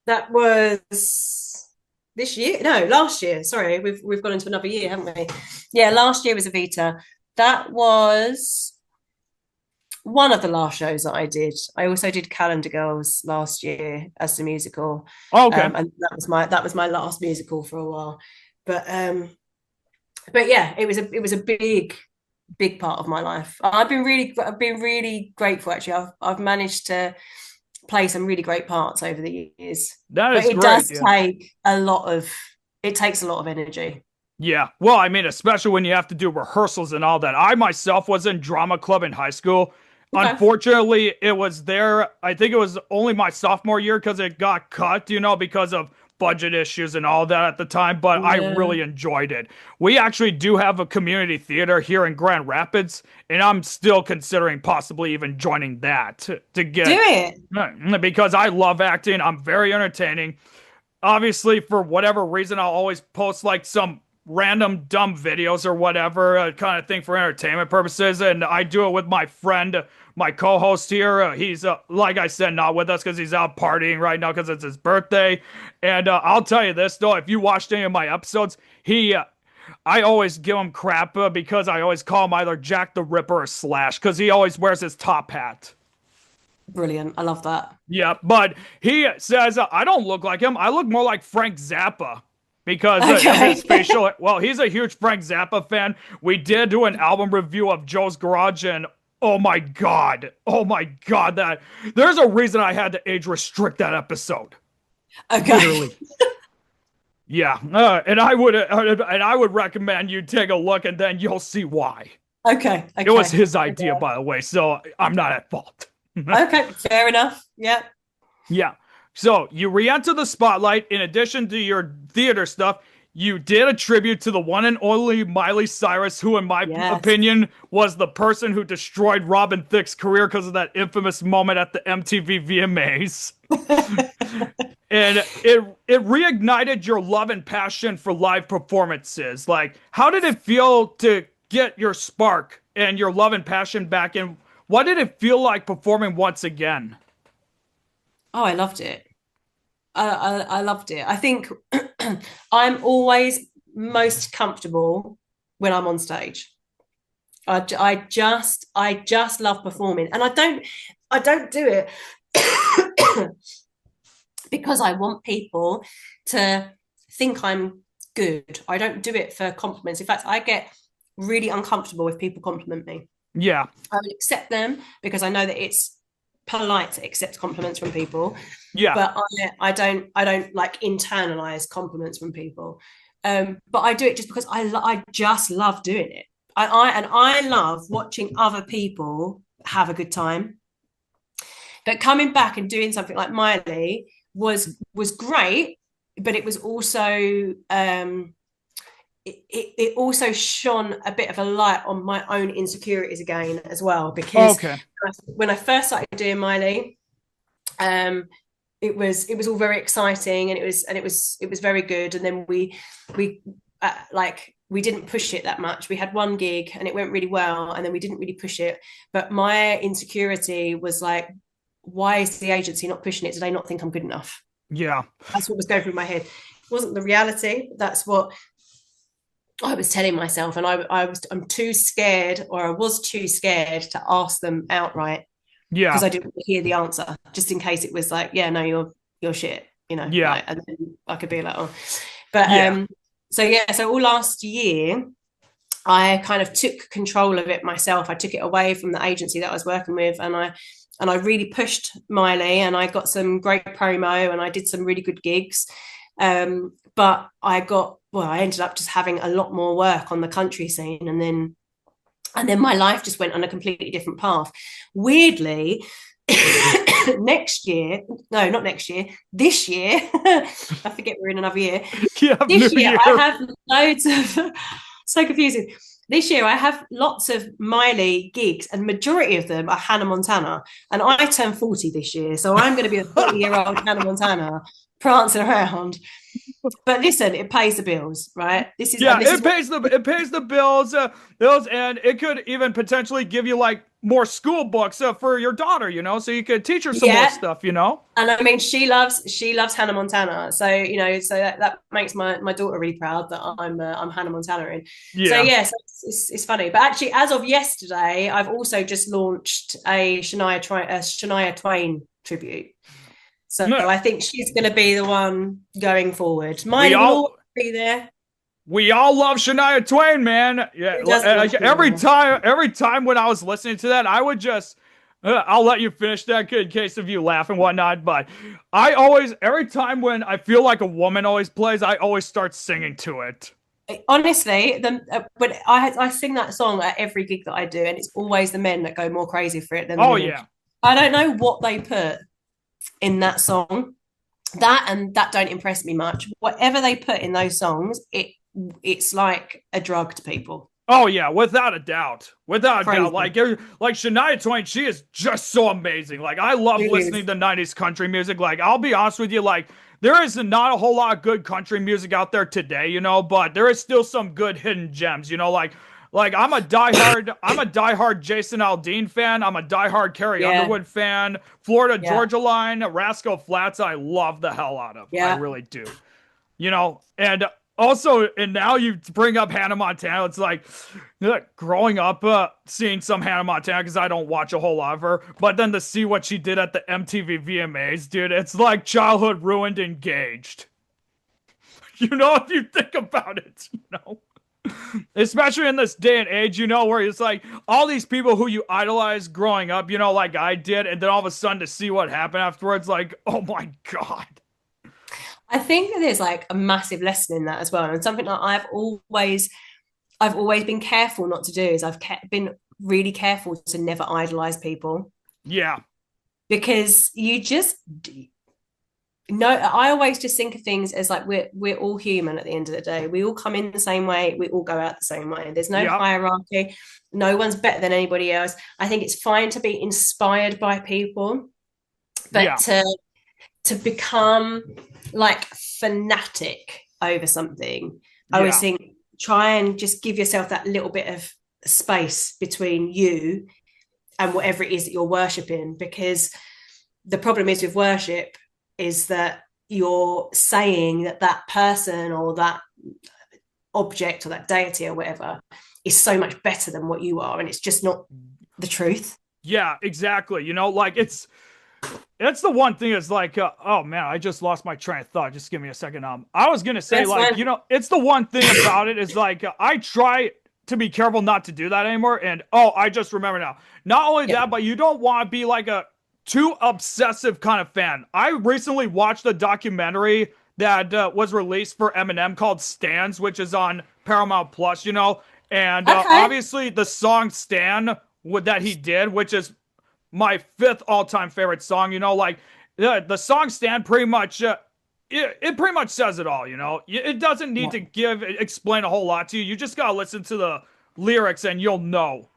That was this year. No, last year. Sorry, we've gone into another year, haven't we? Yeah, last year was Evita. That was one of the last shows that I did. I also did Calendar Girls last year as the musical. Oh, okay. And that was my last musical for a while. But yeah, it was a big part of my life. I've been really grateful actually. I've managed to play some really great parts over the years. That is but it great, does yeah. it takes a lot of energy. Yeah. Well, I mean, especially when you have to do rehearsals and all that. I myself was in drama club in high school. Okay. Unfortunately, it was there. I think it was only my sophomore year because it got cut, because of budget issues and all that at the time, but I really enjoyed it. We actually do have a community theater here in Grand Rapids, and I'm still considering possibly even joining that to get Do it. because I love acting. I'm very entertaining. Obviously, for whatever reason, I'll always post like some random dumb videos or whatever kind of thing for entertainment purposes, and I do it with my friend, my co-host here. He's like I said, not with us because he's out partying right now because it's his birthday. And I'll tell you this though, if you watched any of my episodes, I always give him crap because I always call him either Jack the Ripper or Slash because he always wears his top hat. Brilliant. I love that. Yeah, but he says I don't look like him. I look more like Frank Zappa. Because of his facial, well, he's a huge Frank Zappa fan. We did do an album review of Joe's Garage, and oh my god, that there's a reason I had to age restrict that episode. Okay. Literally. Yeah, and I would recommend you take a look, and then you'll see why. Okay. It was his idea, by the way, so I'm not at fault. Okay, fair enough. Yeah. Yeah. So you re-enter the spotlight. In addition to your theater stuff, you did a tribute to the one and only Miley Cyrus, who, in my Yes. opinion, was the person who destroyed Robin Thicke's career because of that infamous moment at the MTV VMAs. And it reignited your love and passion for live performances. Like, how did it feel to get your spark and your love and passion back? And what did it feel like performing once again? Oh, I loved it. I loved it. I think I'm always most comfortable when I'm on stage. I just love performing, and I don't do it because I want people to think I'm good. I don't do it for compliments. In fact, I get really uncomfortable if people compliment me. Yeah. I will accept them because I know that it's polite to accept compliments from people, Yeah. but I don't like internalize compliments from people. But I do it just because I just love doing it. I love watching other people have a good time. But coming back and doing something like Miley was great, but it was also it also shone a bit of a light on my own insecurities again as well, because Okay. when I first started doing Miley, it was all very exciting, and it was very good, and then we like we didn't push it that much. We had one gig and it went really well, and then we didn't really push it. But my insecurity was like, why is the agency not pushing it? Do they not think I'm good enough? Yeah. That's what was going through my head. It wasn't the reality. That's what I was telling myself, and I'm too scared, or I was too scared to ask them outright because Yeah. I didn't want to hear the answer, just in case it was like, yeah, no, you're shit, Yeah. like, and then I could be like, oh, but Yeah. so yeah, so all last year I kind of took control of it myself. I took it away from the agency that I was working with, and I really pushed Miley, and I got some great promo, and I did some really good gigs. But I ended up just having a lot more work on the country scene, and then my life just went on a completely different path. Weirdly, next year, no, not next year, this year, I forget we're in another year. Yeah. New This year, Year. I have loads of, so confusing. This year, I have lots of Miley gigs, and majority of them are Hannah Montana. And I turn 40 this year, so I'm going to be a 40-year-old Hannah Montana prancing around. But listen, it pays the bills, right? This is, Yeah, and this is it pays the bills, and it could even potentially give you like more school books for your daughter, so you could teach her some more yeah. stuff. And I mean, she loves Hannah Montana, so so that makes my daughter really proud that I'm Hannah Montana in. So Yeah. yes, it's funny. But actually, as of yesterday, I've also just launched a Shania Twain tribute. So No, I think she's going to be the one going forward. we Miley will all always be there. we all love Shania Twain, man. Yeah, Who doesn't love like every Shania? time when I was listening to that, I would just I'll let you finish that in case of you laugh and whatnot. But I always, every time when I feel like a woman always plays, I always start singing to it. Honestly, when I sing that song at every gig that I do, and it's always the men that go more crazy for it than the Oh women. yeah. I don't know what they put in that song. That don't impress me much. Whatever they put in those songs, it's like a drug to people. Oh yeah, without a doubt, without a Crazy. doubt. Like Shania Twain, she is just so amazing. Like I love It listening is. to '90s country music. Like I'll be honest with you, like there is not a whole lot of good country music out there today, but there is still some good hidden gems. Like I'm a diehard Jason Aldean fan. I'm a diehard Carrie Yeah, Underwood fan. Florida yeah, Georgia Line, Rascal Flats, I love the hell out of. I yeah, really do. And also, and now you bring up Hannah Montana. It's like growing up, seeing some Hannah Montana because I don't watch a whole lot of her, but then to see what she did at the MTV VMAs, dude, it's like childhood ruined engaged. If you think about it. Especially in this day and age, where it's like all these people who you idolize growing up, like I did, and then all of a sudden to see what happened afterwards, like, oh my God. I think that there's like a massive lesson in that as well, and something that I've always been careful not to do is been really careful to never idolize people. Yeah. because you just no, I always just think of things as like we're all human at the end of the day. We all come in the same way, we all go out the same way. There's no Yep. hierarchy. No one's better than anybody else. I think it's fine to be inspired by people, but Yeah. to become like fanatic over something, I always Yeah. think try and just give yourself that little bit of space between you and whatever it is that you're worshiping, because the problem is with worship is that you're saying that that person or that object or that deity or whatever is so much better than what you are, and it's just not the truth. Yeah, exactly. You know, like it's the one thing is like, oh man, I just lost my train of thought. Just give me a second. I was gonna say That's like, fine. you know, it's the one thing about it is like, I try to be careful not to do that anymore. And oh, I just remember now. Not only Yeah. that, but you don't want to be like a too obsessive kind of fan. I recently watched a documentary that was released for Eminem called Stans, which is on Paramount Plus. You know, and Okay. obviously the song Stan that he did, which is my fifth all-time favorite song. You know, like the song "Stand" pretty much it pretty much says it all. You know, it doesn't need to explain a whole lot to you. You just gotta listen to the lyrics and you'll know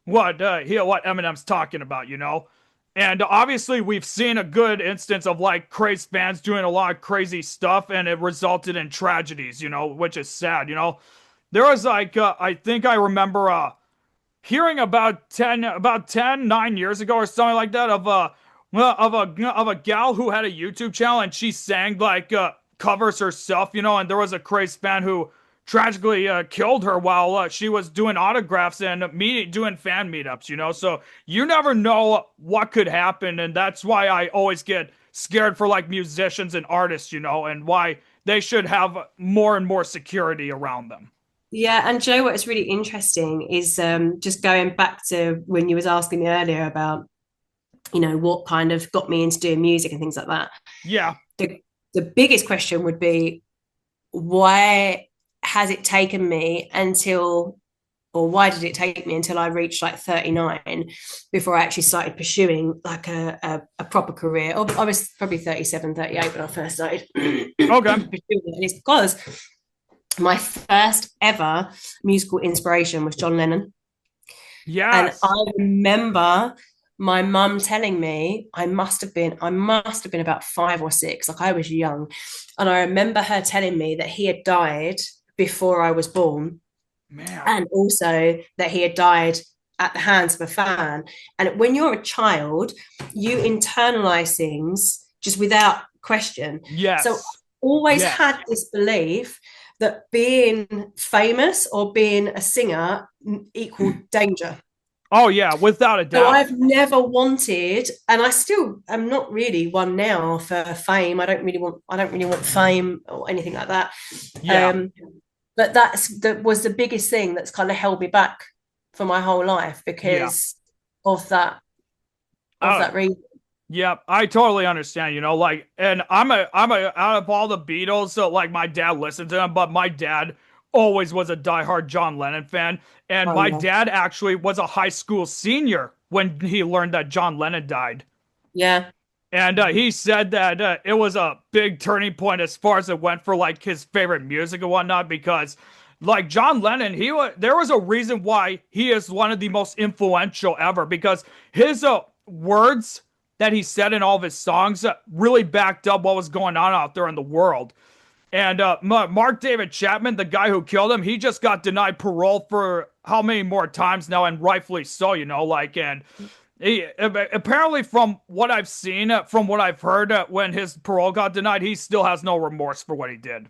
what what Eminem's talking about. You know. And obviously, we've seen a good instance of like crazy fans doing a lot of crazy stuff, and it resulted in tragedies, you know, which is sad. You know, there was like I think I remember hearing about 9 years ago or something like that of a gal who had a YouTube channel and she sang like covers herself, you know, and there was a crazy fan who tragically killed her while she was doing autographs and doing fan meetups, you know. So you never know what could happen, and that's why I always get scared for like musicians and artists, you know, and why they should have more and more security around them. Yeah, and Joe, what is really interesting is just going back to when you was asking me earlier about, you know, what kind of got me into doing music and things like that. Yeah. The biggest question would be, why has it taken me until, or why did it take me until I reached like 39 before I actually started pursuing like a proper career? I was probably 37, 38 when I first started. Okay. And it's because my first ever musical inspiration was John Lennon. Yes. And I remember my mum telling me I must have been about 5 or 6, like I was young. And I remember her telling me that he had died before I was born. Man. And also that he had died at the hands of a fan. And when you're a child, you internalize things just without question. Yes. So I always had this belief that being famous or being a singer equaled danger. Oh yeah, without a doubt. So I've never wanted, and I still am not really one now for fame. I don't really want fame or anything like that. Yeah. But that was the biggest thing that's kind of held me back for my whole life because of that reason. Yeah, I totally understand, you know, like, and I'm a out of all the Beatles, so like my dad listened to them, but my dad always was a diehard John Lennon fan, and my dad actually was a high school senior when he learned that John Lennon died. Yeah. And he said that it was a big turning point as far as it went for like his favorite music and whatnot, because like John Lennon, there was a reason why he is one of the most influential ever, because his words that he said in all of his songs really backed up what was going on out there in the world. And Mark David Chapman, the guy who killed him, he just got denied parole for how many more times now, and rightfully so, you know, like, and he, apparently from what I've seen, from what I've heard, when his parole got denied, he still has no remorse for what he did,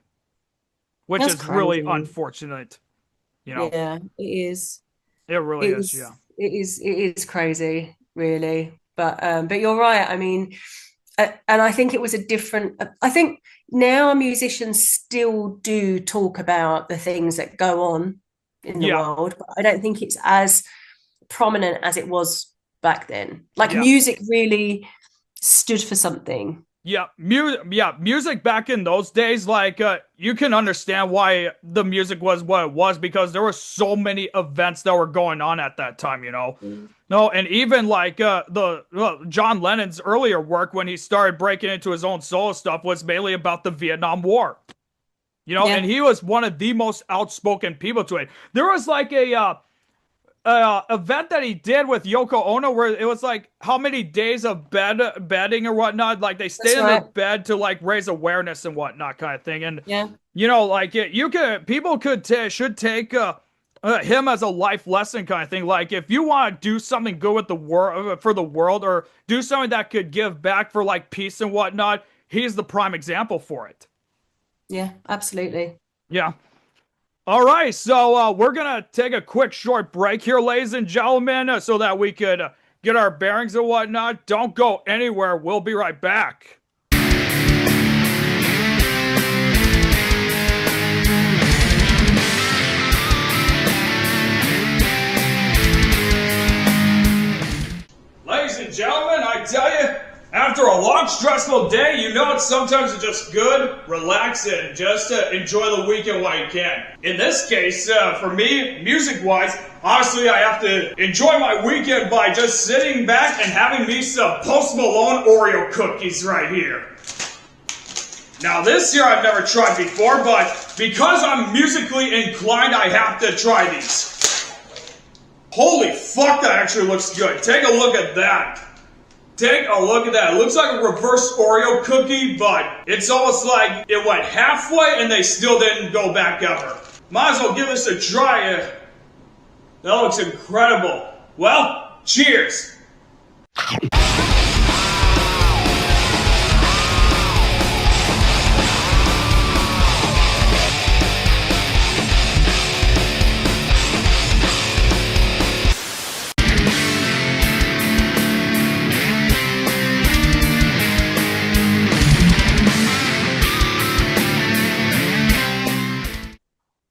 which That's is crazy. really unfortunate, you know. Yeah, it is. It really is, yeah. It is crazy, really. But you're right. I mean, and I think it was a different. I think now musicians still do talk about the things that go on in the world, but I don't think it's as prominent as it was back then. Like music really stood for something. Music back in those days, like you can understand why the music was what it was because there were so many events that were going on at that time, you know. Mm. No, and even like John Lennon's earlier work when he started breaking into his own solo stuff was mainly about the Vietnam War. You know, and he was one of the most outspoken people to it. There was like a event that he did with Yoko Ono where it was like how many days of bedding or whatnot, like they stayed in their bed to like raise awareness and whatnot kind of thing. And you know, like should take him as a life lesson kind of thing. Like if you want to do something good with the world for the world or do something that could give back for like peace and whatnot, he's the prime example for it. Yeah, absolutely. Yeah. All right, so we're going to take a quick short break here, ladies and gentlemen, so that we could get our bearings and whatnot. Don't go anywhere. We'll be right back. Ladies and gentlemen, I tell you, after a long, stressful day, you know sometimes it's just good, relax, and just enjoy the weekend while you can. In this case, for me, music-wise, honestly, I have to enjoy my weekend by just sitting back and having me some Post Malone Oreo cookies right here. Now, this here I've never tried before, but because I'm musically inclined, I have to try these. Holy fuck, that actually looks good. Take a look at that. Take a look at that. It looks like a reverse Oreo cookie, but it's almost like it went halfway and they still didn't go back ever. Might as well give this a try. That looks incredible. Well, cheers.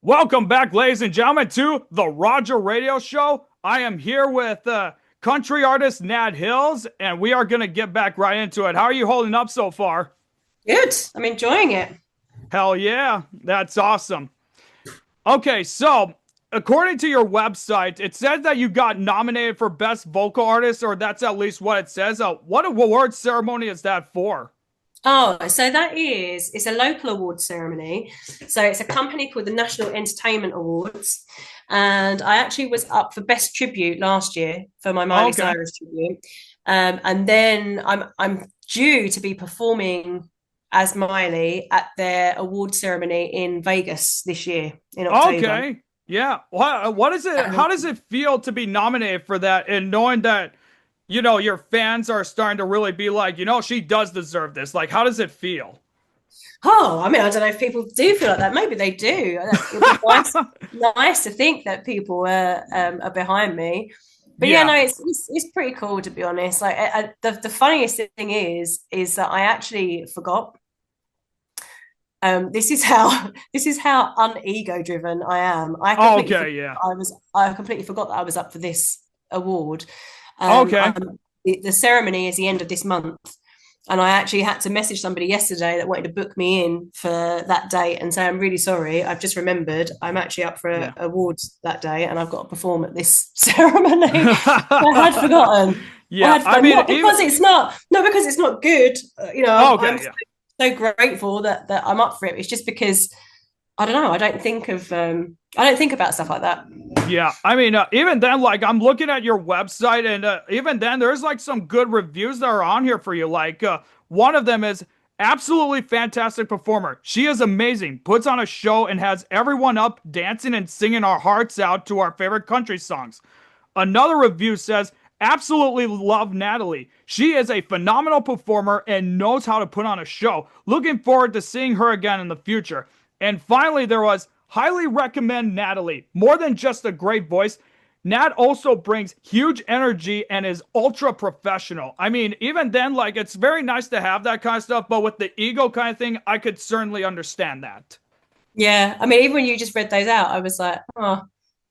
Welcome back, ladies and gentlemen, to the Roger Radio Show. I am here with country artist Nat Hills, and we are going to get back right into it. How are you holding up so far? Good. I'm enjoying it. Hell yeah. That's awesome. Okay, so according to your website, it says that you got nominated for Best Vocal Artist, or that's at least what it says. What award ceremony is that for? Oh, so it's a local award ceremony. So it's a company called the National Entertainment Awards. And I actually was up for Best Tribute last year for my Miley Cyrus tribute. And then I'm due to be performing as Miley at their award ceremony in Vegas this year in October. Okay. Yeah. What is it? How does it feel to be nominated for that and knowing that, you know, your fans are starting to really be like, you know, she does deserve this. Like, how does it feel? Oh, I mean, I don't know if people do feel like that. Maybe they do. It's nice to think that people are behind me. But yeah, no, it's pretty cool, to be honest. Like, the funniest thing is that I actually forgot. This is how unego driven I am. I completely forgot that I was up for this award. The ceremony is the end of this month, and I actually had to message somebody yesterday that wanted to book me in for that date and say, I'm really sorry, I've just remembered I'm actually up for awards that day and I've got to perform at this ceremony. I had forgotten. Because it's not good. You know, I'm so grateful that I'm up for it. It's just because I don't know. I don't think about stuff like that. Yeah, I mean, even then, like, I'm looking at your website, and even then, there's like some good reviews that are on here for you. Like, one of them is absolutely fantastic performer. She is amazing, puts on a show, and has everyone up dancing and singing our hearts out to our favorite country songs. Another review says, absolutely love Natalie. She is a phenomenal performer and knows how to put on a show. Looking forward to seeing her again in the future. And finally, there was, highly recommend Natalie. More than just a great voice, Nat also brings huge energy and is ultra professional. I mean, even then, like, it's very nice to have that kind of stuff, but with the ego kind of thing, I could certainly understand that. Yeah, I mean, even when you just read those out, I was like, oh,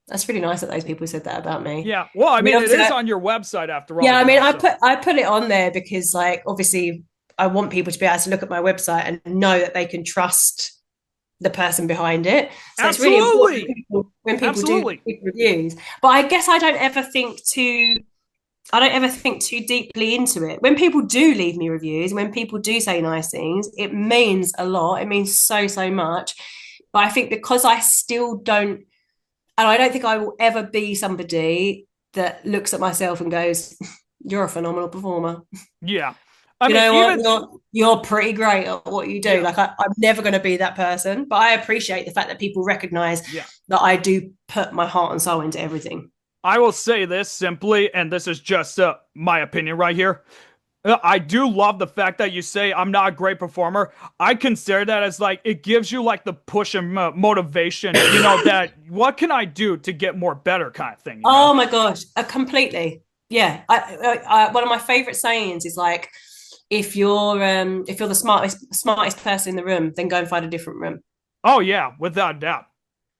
that's really nice that those people said that about me. Yeah, well, I mean it is on your website after all. Yeah, I mean, I put it on there because, like, obviously, I want people to be able to look at my website and know that they can trust the person behind it. So it's really important when people do reviews. But I guess I don't ever think too deeply into it. When people do leave me reviews, when people do say nice things, it means a lot. It means so, so much. But I think because I still don't, and I don't think I will ever be somebody that looks at myself and goes, "You're a phenomenal performer." Yeah. I mean, you're pretty great at what you do. Yeah. Like I'm never going to be that person, but I appreciate the fact that people recognize that I do put my heart and soul into everything. I will say this simply, and this is just my opinion right here. I do love the fact that you say I'm not a great performer. I consider that as like, it gives you like the push and motivation, you know, that what can I do to get more better kind of thing. You know? Oh my gosh, completely. Yeah. I one of my favorite sayings is like, if you're the smartest person in the room, then go and find a different room. Oh yeah, without a doubt.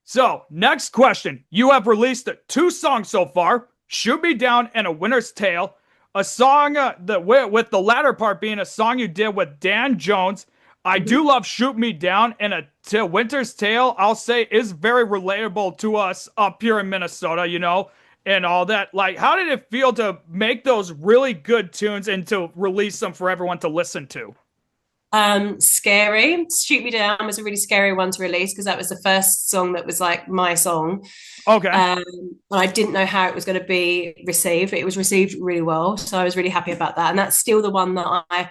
So next question. You have released 2 songs so far, Shoot Me Down and A Winter's Tale. A song with the latter part being a song you did with Dan Jones. I do love Shoot Me Down, and a Winter's Tale, I'll say, is very relatable to us up here in Minnesota, you know, and all that. Like, how did it feel to make those really good tunes and to release them for everyone to listen to? Scary. Shoot Me Down was a really scary one to release because that was the first song that was like my song. Okay. And I didn't know how it was going to be received. It was received really well, so I was really happy about that. And that's still the one that I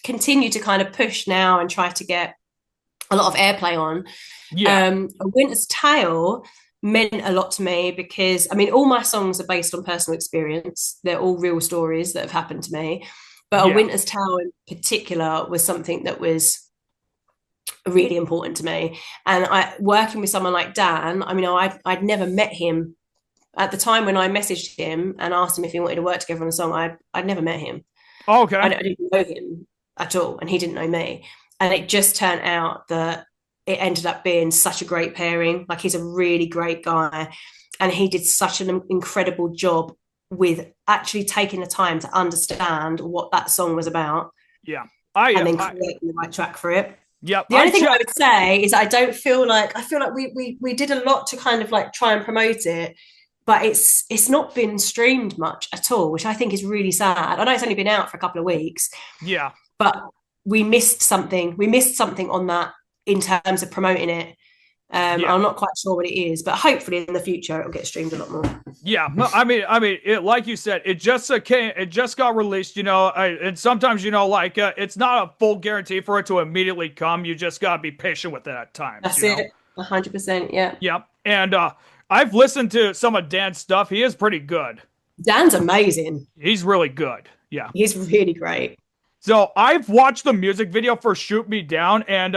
continue to kind of push now and try to get a lot of airplay on. Yeah. A Winter's Tale meant a lot to me because, I mean, all my songs are based on personal experience. They're all real stories that have happened to me. But A Winter's Tale in particular was something that was really important to me. And working with someone like Dan, I mean, I'd never met him. At the time when I messaged him and asked him if he wanted to work together on a song, I'd never met him. Okay. I didn't know him at all, and he didn't know me. And it just turned out that it ended up being such a great pairing. Like, he's a really great guy, and he did such an incredible job with actually taking the time to understand what that song was about. Yeah. And then creating the right track for it. Yep. The only thing I would say is I feel like we did a lot to kind of like try and promote it, but it's not been streamed much at all, which I think is really sad. I know it's only been out for a couple of weeks. Yeah. But we missed something. We missed something on that in terms of promoting it. I'm not quite sure what it is, but hopefully in the future it'll get streamed a lot more. Yeah, I mean, like you said, it just got released, you know, and sometimes, you know, like it's not a full guarantee for it to immediately come. You just gotta be patient with it at times. That's it, 100%. Yeah. Yep, and I've listened to some of Dan's stuff. He is pretty good. Dan's amazing. He's really good. Yeah, he's really great. So I've watched the music video for "Shoot Me Down," and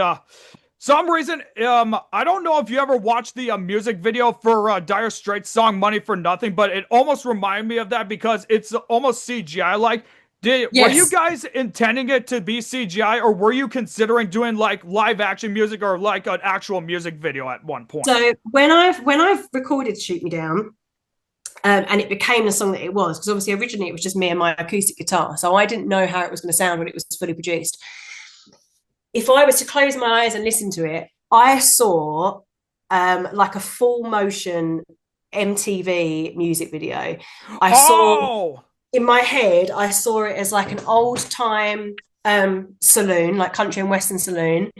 some reason, I don't know if you ever watched the music video for Dire Straits' song "Money for Nothing," but it almost reminded me of that because it's almost CGI-like. Were you guys intending it to be CGI, or were you considering doing like live action music or like an actual music video at one point? So when I've recorded "Shoot Me Down," and it became the song that it was, because obviously originally it was just me and my acoustic guitar, so I didn't know how it was going to sound when it was fully produced. If I was to close my eyes and listen to it, I saw like a full motion MTV music video. I saw in my head, I saw it as like an old time saloon, like country and western saloon,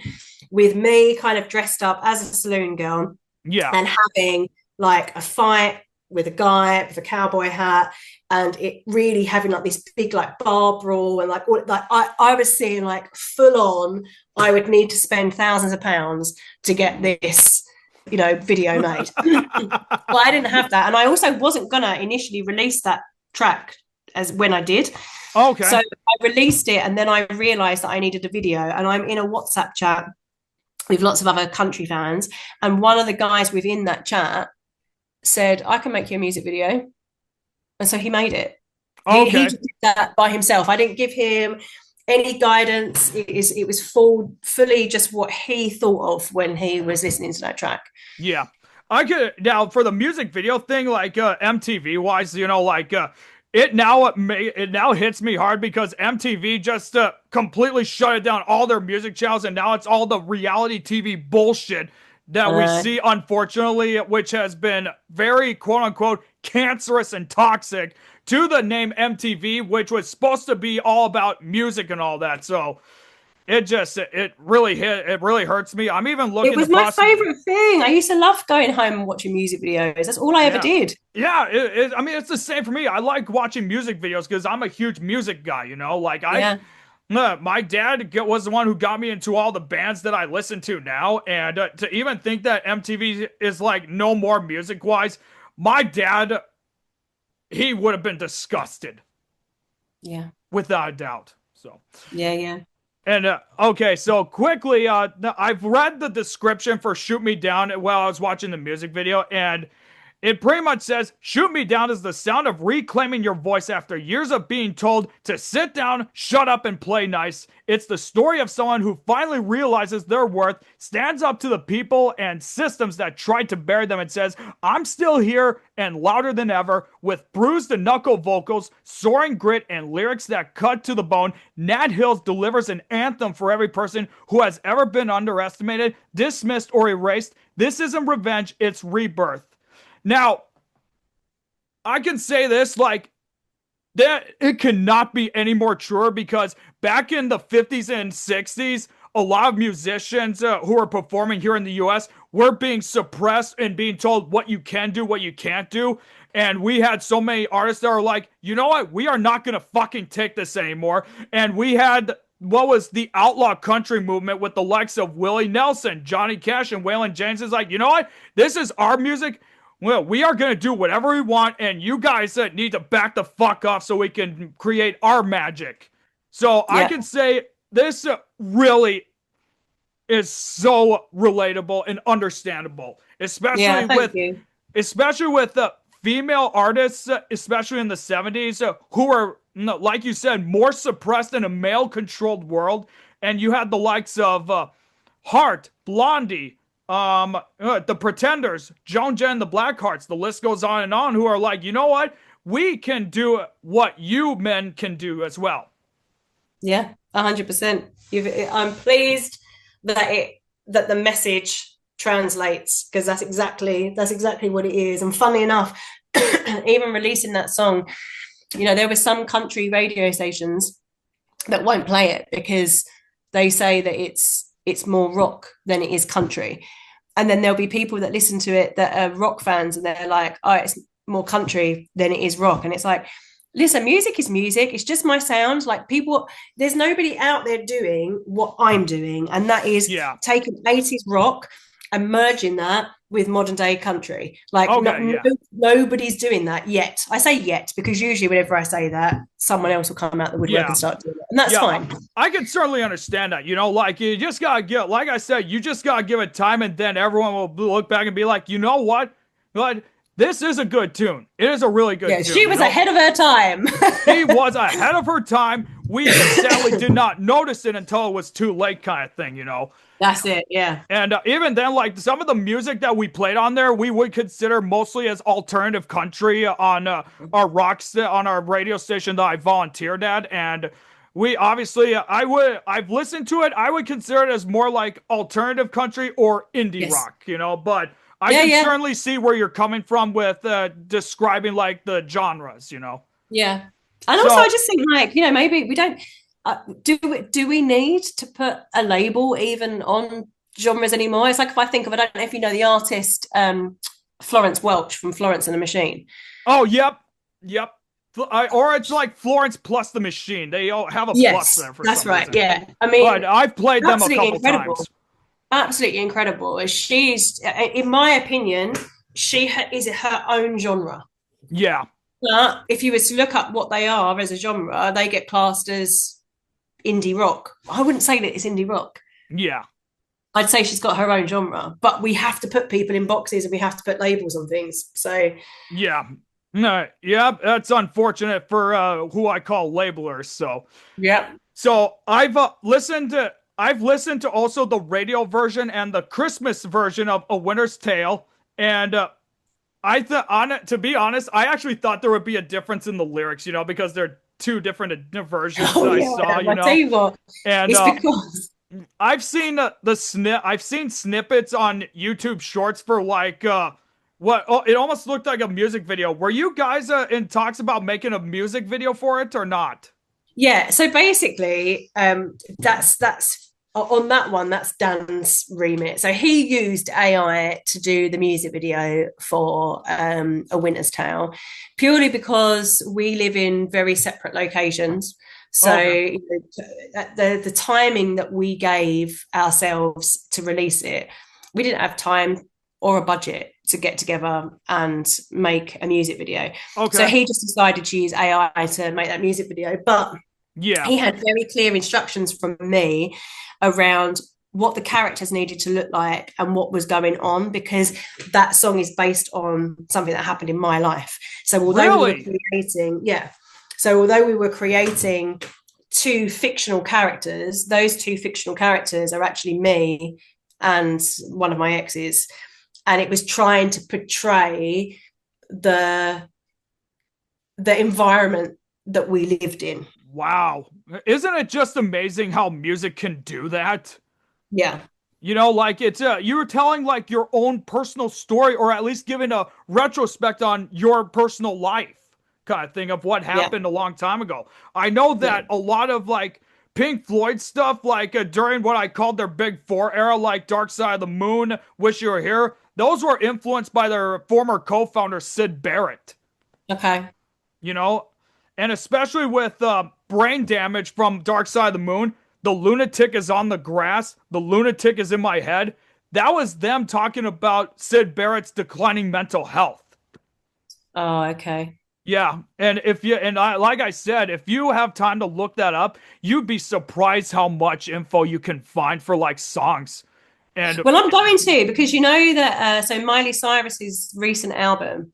with me kind of dressed up as a saloon girl. Yeah. And having like a fight with a guy with a cowboy hat, and it really having like this big like bar brawl, and like I was seeing like full on, I would need to spend thousands of pounds to get this, you know, video made. But I didn't have that, and I also wasn't gonna initially release that track as when I did. Okay. So I released it, and then I realized that I needed a video, and I'm in a WhatsApp chat with lots of other country fans, and one of the guys within that chat said, "I can make you a music video." And so he made it. Okay. He did that by himself. I didn't give him any guidance. It was fully just what he thought of when he was listening to that track. Yeah. I could now for the music video thing, like MTV wise, you know, like it now hits me hard because MTV just completely shut it down, all their music channels, and now it's all the reality TV bullshit that we see, unfortunately, which has been very quote unquote cancerous and toxic to the name MTV, which was supposed to be all about music and all that. So it really hurts me. I'm even looking. It was my favorite thing. I used to love going home and watching music videos. That's all I ever did. Yeah, I mean, it's the same for me. I like watching music videos because I'm a huge music guy. You know, like my dad was the one who got me into all the bands that I listen to now, and to even think that MTV is like no more music wise, my dad, he would have been disgusted. Yeah, without a doubt. So yeah. And okay, so quickly, I've read the description for Shoot Me Down while I was watching the music video, and it pretty much says, Shoot Me Down is the sound of reclaiming your voice after years of being told to sit down, shut up, and play nice. It's the story of someone who finally realizes their worth, stands up to the people and systems that tried to bury them, and says, I'm still here and louder than ever. With bruised and knuckle vocals, soaring grit, and lyrics that cut to the bone, Nat Hills delivers an anthem for every person who has ever been underestimated, dismissed, or erased. This isn't revenge, it's rebirth. Now, I can say this, like, that it cannot be any more truer, because back in the 50s and 60s, a lot of musicians who are performing here in the US were being suppressed and being told what you can do, what you can't do. And we had so many artists that are like, you know what? We are not going to fucking take this anymore. And we had what was the outlaw country movement with the likes of Willie Nelson, Johnny Cash, and Waylon Jennings. Is like, you know what? This is our music. Well, we are going to do whatever we want, and you guys need to back the fuck off so we can create our magic. So I can say this really is so relatable and understandable, especially with female artists, especially in the 70s, who are, like you said, more suppressed in a male-controlled world. And you had the likes of Heart, Blondie, the Pretenders, Joan Jett and the Blackhearts, the list goes on, who are like, you know what? We can do what you men can do as well. Yeah, 100%. I'm pleased that the message translates, because that's exactly what it is. And funny enough, even releasing that song, there were some country radio stations that won't play it because they say that it's more rock than it is country. And then there'll be people that listen to it that are rock fans, and they're like, oh, it's more country than it is rock. And it's like, listen, music is music. It's just my sound. Like, people, there's nobody out there doing what I'm doing. And that is taking 80s rock and merging that with modern day country. Like, nobody's doing that yet. I say yet because usually whenever I say that, someone else will come out the woodwork and start doing it. And that's fine. I can certainly understand that. Like, you just gotta give, like I said, you just gotta give it time, and then everyone will look back and be like, you know what? But this is a good tune. It is a really good tune. She was ahead of her time. She was ahead of her time. We sadly did not notice it until it was too late, kind of thing, That's it, yeah. And even then, like, some of the music that we played on there, we would consider mostly as alternative country on on our radio station that I volunteered at. And we obviously, I've listened to it. I would consider it as more like alternative country or indie rock, but I can certainly see where you're coming from with describing like the genres, Yeah. And also, I just think, like, maybe we don't. Do we need to put a label even on genres anymore? It's like, if I think of, I don't know if you know the artist Florence Welch from Florence and the Machine. Oh, yep. Or it's like Florence plus the Machine. They all have a plus there for some reason. That's right. Yeah, I mean, but I've played them a couple times. Absolutely incredible. She's, in my opinion, she is her own genre. Yeah. But if you were to look up what they are as a genre, they get classed as indie rock. I wouldn't say that it's indie rock. Yeah. I'd say she's got her own genre, but we have to put people in boxes and we have to put labels on things. So yeah. No, yeah, that's unfortunate for who I call labelers. So yeah. So I've listened to also the radio version and the Christmas version of A Winter's Tale, and I thought on it, to be honest, I actually thought there would be a difference in the lyrics, because they're two different versions that I saw, I tell you what, and it's because I've seen I've seen snippets on YouTube Shorts for like it almost looked like a music video. Were you guys in talks about making a music video for it or not? yeah. So basically, that's on that one. That's Dan's remit. So he used AI to do the music video for A Winter's Tale, purely because we live in very separate locations. So Okay. the timing that we gave ourselves to release it, we didn't have time or a budget to get together and make a music video. So Okay. he just decided to use AI to make that music video. But Yeah. he had very clear instructions from me around what the characters needed to look like and what was going on, because that song is based on something that happened in my life. So although we were creating, so although we were creating two fictional characters, those two fictional characters are actually me and one of my exes. And it was trying to portray the environment that we lived in. Wow. Isn't it just amazing how music can do that? Yeah. Like it's you were telling like your own personal story, or at least giving a retrospect on your personal life kind of thing of what happened a long time ago. I know that a lot of like Pink Floyd stuff, like during what I called their Big Four era, like Dark Side of the Moon, Wish You Were Here, those were influenced by their former co-founder Syd Barrett. Okay. And especially with Brain Damage from Dark Side of the Moon, The Lunatic is on the Grass, The Lunatic is in my head. That was them talking about Syd Barrett's declining mental health. Oh, okay. Yeah, and like I said, if you have time to look that up, you'd be surprised how much info you can find for like songs. And well, I'm going to, because you know that so Miley Cyrus's recent album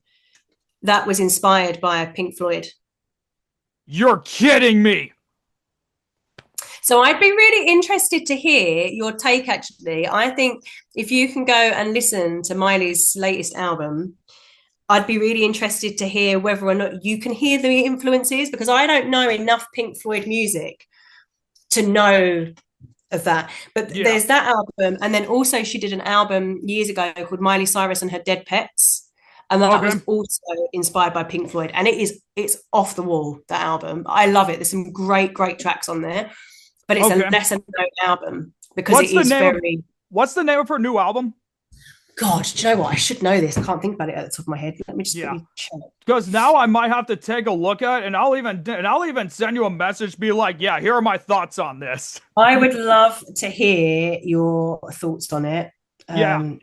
that was inspired by Pink Floyd. You're kidding me. So I'd be really interested to hear your take, actually. I think if you can go and listen to Miley's latest album, I'd be really interested to hear whether or not you can hear the influences, because I don't know enough Pink Floyd music to know of that. But there's that album. And then also she did an album years ago called Miley Cyrus and Her Dead Pets. And that was also inspired by Pink Floyd. And it's off the wall, that album. I love it. There's some great tracks on there. But it's a lesser known album because what's the name of her new album? God, do you know what? I should know this. I can't think about it at the top of my head. Let me just check. Because now I might have to take a look at it, and I'll even send you a message, be like, yeah, here are my thoughts on this. I would love to hear your thoughts on it. I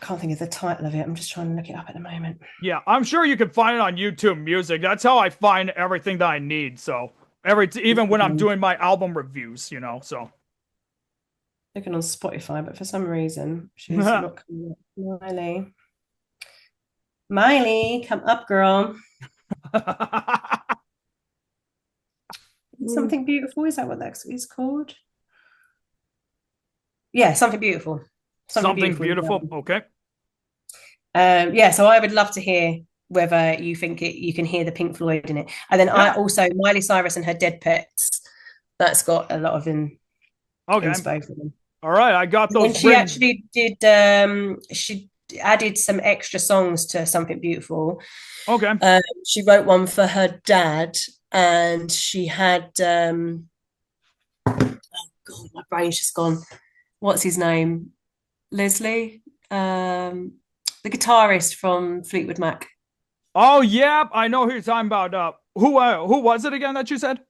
can't think of the title of it. I'm just trying to look it up at the moment. Yeah, I'm sure you can find it on YouTube Music. That's how I find everything that I need. So even when I'm doing my album reviews, so. Looking on Spotify, but for some reason she's not coming up. Miley, come up, girl. Something Beautiful, is that what that is called? Yeah, Something Beautiful. Something beautiful. Okay. So I would love to hear whether you think you can hear the Pink Floyd in it. And then I also Miley Cyrus and Her Dead Pets. That's got a lot of inspo for them. All right, I got those. And she actually did. She added some extra songs to Something Beautiful. Okay. She wrote one for her dad, and she had. Oh God, my brain's just gone. What's his name? Leslie, the guitarist from Fleetwood Mac. Oh yeah, I know who you're talking about. Who was it again that you said?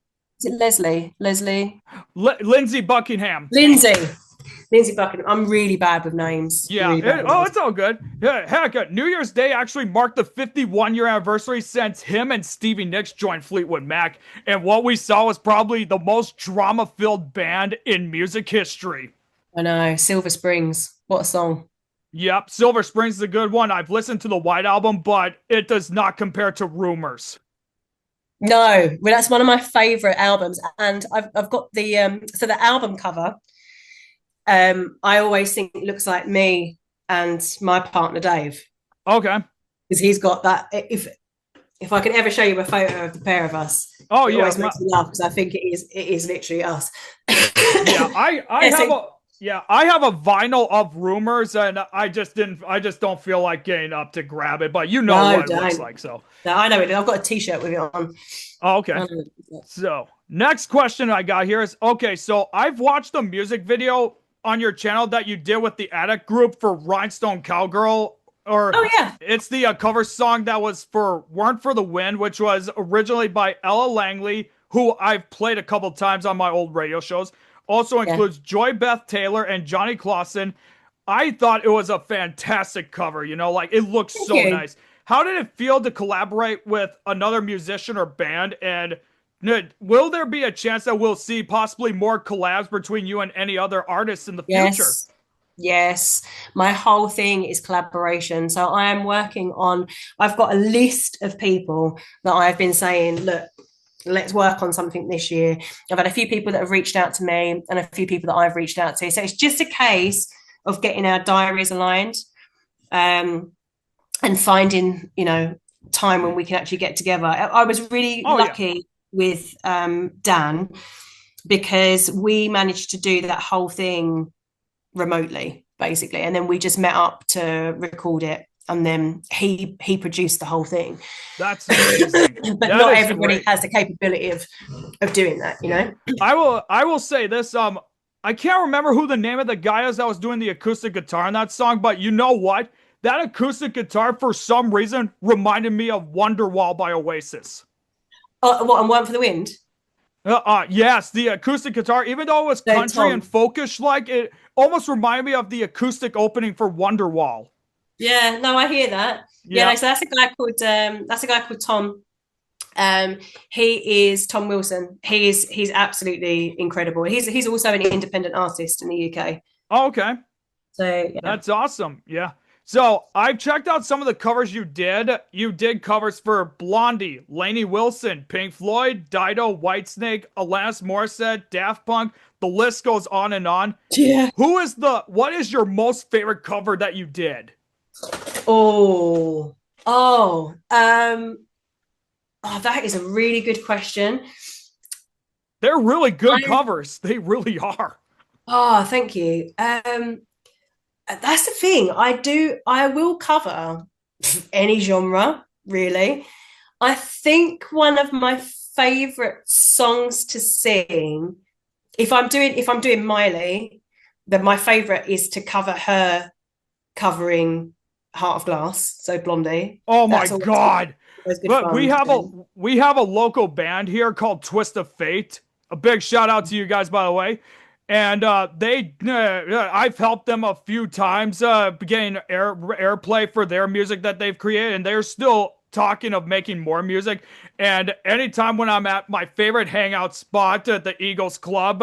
Is it Leslie? Lindsey Buckingham. Lindsey Buckingham. I'm really bad with names. Yeah. Really it's all good. Yeah, heck, New Year's Day actually marked the 51-year anniversary since him and Stevie Nicks joined Fleetwood Mac, and what we saw was probably the most drama-filled band in music history. I know. Silver Springs. What a song. Yep, Silver Springs is a good one. I've listened to the White Album, but it does not compare to Rumors. No, well, that's one of my favorite albums, and I've got the album cover. I always think it looks like me and my partner Dave, Okay. because he's got that. If I can ever show you a photo of the pair of us, Oh it yeah. always makes me laugh because I think it is literally us. Yeah, I have a vinyl of Rumors, and I just don't feel like getting up to grab it, but you know No, what it looks don't. like, so. No, I know it. I've got a T-shirt with it on. Oh, okay. So next question I got here is, okay, so I've watched the music video on your channel that you did with the Attic group for Rhinestone Cowgirl, or Oh yeah, it's the cover song that was for Weren't for the Wind, which was originally by Ella Langley, who I've played a couple times on my old radio shows. Also yeah. includes Joy Beth Taylor and Johnny Clausen. I thought it was a fantastic cover, like it looks Thank so you. nice. How did it feel to collaborate with another musician or band? And will there be a chance that we'll see possibly more collabs between you and any other artists in the future? Yes. Yes, my whole thing is collaboration. So I am working on, I've got a list of people that I've been saying, look, let's work on something this year. I've had a few people that have reached out to me and a few people that I've reached out to. So it's just a case of getting our diaries aligned, and finding, time when we can actually get together. I was really Oh yeah. lucky with Dan, because we managed to do that whole thing remotely, basically, and then we just met up to record it, and then he produced the whole thing. That's amazing. But That not is everybody great. has the capability of doing that. I will say this, I can't remember who the name of the guy is that was doing the acoustic guitar in that song, but you know what? That acoustic guitar for some reason reminded me of Wonderwall by Oasis. What, and One for the Wind? Yes, the acoustic guitar, even though it was So country and Tom, folkish, like it almost reminded me of the acoustic opening for Wonderwall. yeah, no, I hear that. Yeah, Yeah. no, so that's a guy called Tom. He is Tom Wilson. He's absolutely incredible. He's also an independent artist in the UK. Oh, okay. So yeah. That's awesome. Yeah. So I've checked out some of the covers you did. You did covers for Blondie, Lainey Wilson, Pink Floyd, Dido, Whitesnake, Alanis Morissette, Daft Punk. The list goes on and on. Yeah. What is your most favorite cover that you did? Oh, oh, that is a really good question. They're really good I, covers. They really are. oh, thank you. That's the thing. I will cover any genre, really. I think one of my favorite songs to sing, if I'm doing Miley, then my favorite is to cover her covering Heart of Glass, so Blondie. Oh my That's God. always good But fun we to have a do. we have a local band here called Twist of Fate. A big shout out to you guys, by the way. And I've helped them a few times, getting airplay for their music that they've created, and they're still talking of making more music. And anytime when I'm at my favorite hangout spot at the Eagles Club,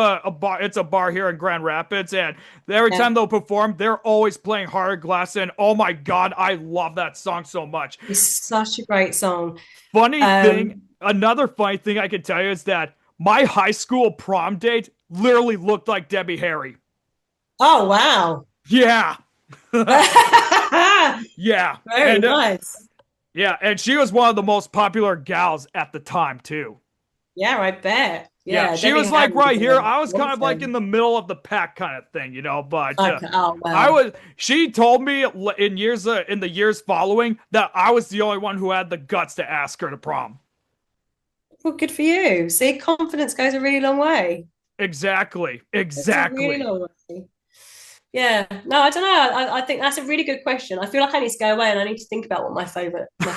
it's a bar here in Grand Rapids, and every Yeah, time they'll perform, they're always playing Heart of Glass, and oh my God, I love that song so much. it's such a great song. Funny thing, Um, another funny thing I can tell you is that my high school prom date literally looked like Debbie Harry. oh wow. Yeah. Yeah. Very And nice. yeah, and she was one of the most popular gals at the time too. Yeah, I bet. Yeah, Yeah, she Debbie was like Harry right is here. I was kind of like in awesome. the middle of the pack kind of thing, but Okay. Oh I wow. was she told me in the years following that I was the only one who had the guts to ask her to prom. Well, good for you. See, confidence goes a really long way. Exactly. It's a really Exactly. long way. Yeah. No, I don't know. I think that's a really good question. I feel like I need to go away and I need to think about what my favorite. I'll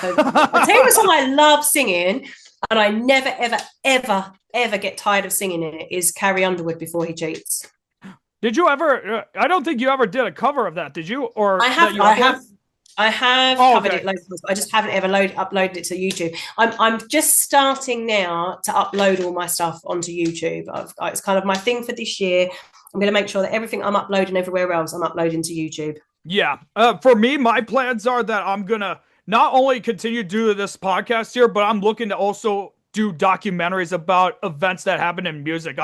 tell you what song I love singing, and I never, ever, ever, ever get tired of singing it, is Carrie Underwood, Before He Cheats. Did you ever? I don't think you ever did a cover of that. Did you? Or I that have, you I uploaded? have, I have Oh, covered okay. it loads of times, but I just haven't ever uploaded it to YouTube. I'm just starting now to upload all my stuff onto YouTube. It's kind of my thing for this year. I'm going to make sure that everything I'm uploading everywhere else, I'm uploading to YouTube. Yeah. For me, my plans are that I'm gonna not only continue to do this podcast here, but I'm looking to also do documentaries about events that happen in music.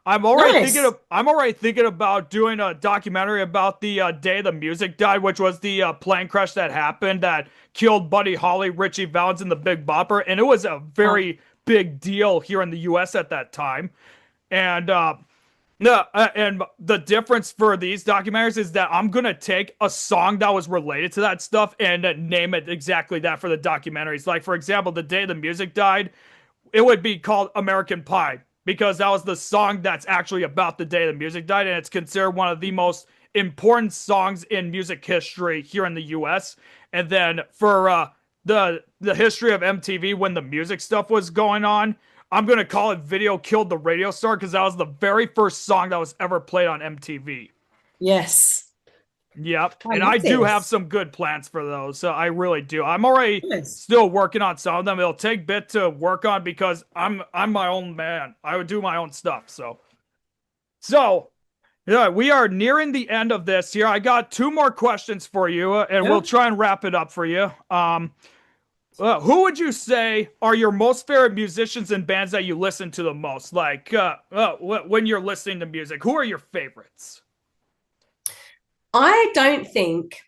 Nice. I'm already thinking about doing a documentary about the day the music died, which was the plane crash that happened that killed Buddy Holly, Richie Valens, and the Big Bopper, and it was a Oh, very big deal here in the U.S. at that time. And no, and the difference for these documentaries is that I'm gonna take a song that was related to that stuff and name it exactly that for the documentaries. Like, for example, the day the music died, it would be called American Pie because that was the song that's actually about the day the music died, and it's considered one of the most important songs in music history here in the U.S. And then for the history of MTV when the music stuff was going on, I'm gonna call it "Video Killed the Radio Star" because that was the very first song that was ever played on MTV. yes. Yep. I And love I do have this. some good plans for those. So I really do. I'm already Yes. still working on some of them. It'll take a bit to work on because I'm my own man. I would do my own stuff. So yeah, we are nearing the end of this here. I got two more questions for you, and Yeah. we'll try and wrap it up for you. Who would you say are your most favorite musicians and bands that you listen to the most? Like when you're listening to music, who are your favorites? I don't think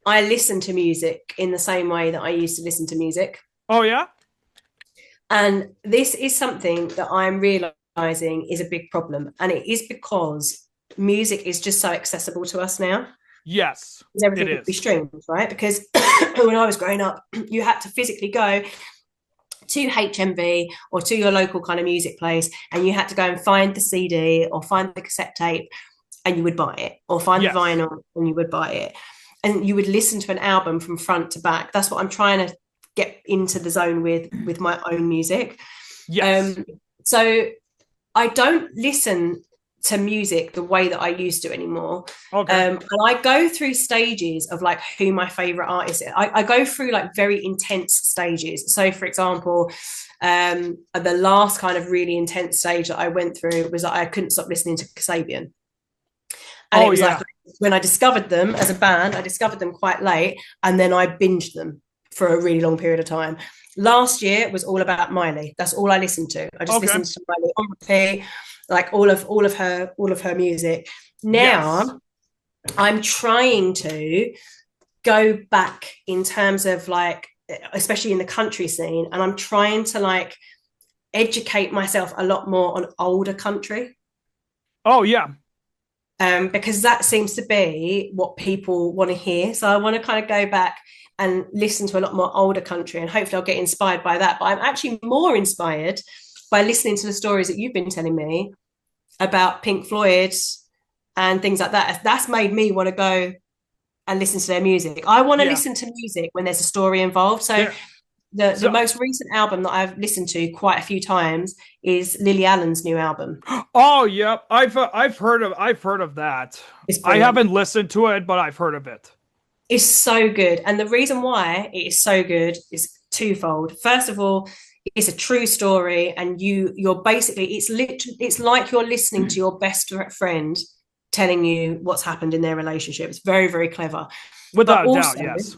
I listen to music in the same way that I used to listen to music. Oh yeah. And this is something that I'm realizing is a big problem. And it is because music is just so accessible to us now. Yes, Because it everything could be is. streamed, right? Because when I was growing up, you had to physically go to HMV or to your local kind of music place, and you had to go and find the CD or find the cassette tape, and you would buy it, or find the Yes. vinyl and you would buy it, and you would listen to an album from front to back. That's what I'm trying to get into the zone with my own music. Yes. Um, so I don't listen to music the way that I used to anymore. Okay. And I go through stages of like who my favorite artist is. I go through like very intense stages. So, for example, the last kind of really intense stage that I went through was that I couldn't stop listening to Kasabian. And it Oh was like yeah. when I discovered them as a band, I discovered them quite late, and then I binged them for a really long period of time. Last year was all about Miley. That's all I listened to. I just Okay. listened to Miley on repeat, like all of her music. Yes. Now I'm trying to go back in terms of like, especially in the country scene, and I'm trying to like educate myself a lot more on older country, Oh yeah. because that seems to be what people want to hear. So I want to kind of go back and listen to a lot more older country, and hopefully I'll get inspired by that. But I'm actually more inspired by listening to the stories that you've been telling me about Pink Floyd and things like that. That's made me want to go and listen to their music. I want to Yeah. listen to music when there's a story involved. So There. the So. most recent album that I've listened to quite a few times is Lily Allen's new album. Oh yep. I've heard of that. It's I brilliant. haven't listened to it, but I've heard of it. It's so good. And the reason why it is so good is twofold. First of all, it's a true story, and you're basically it's like you're listening to your best friend telling you what's happened in their relationship. It's very, very clever. But Without a doubt. also, Yes.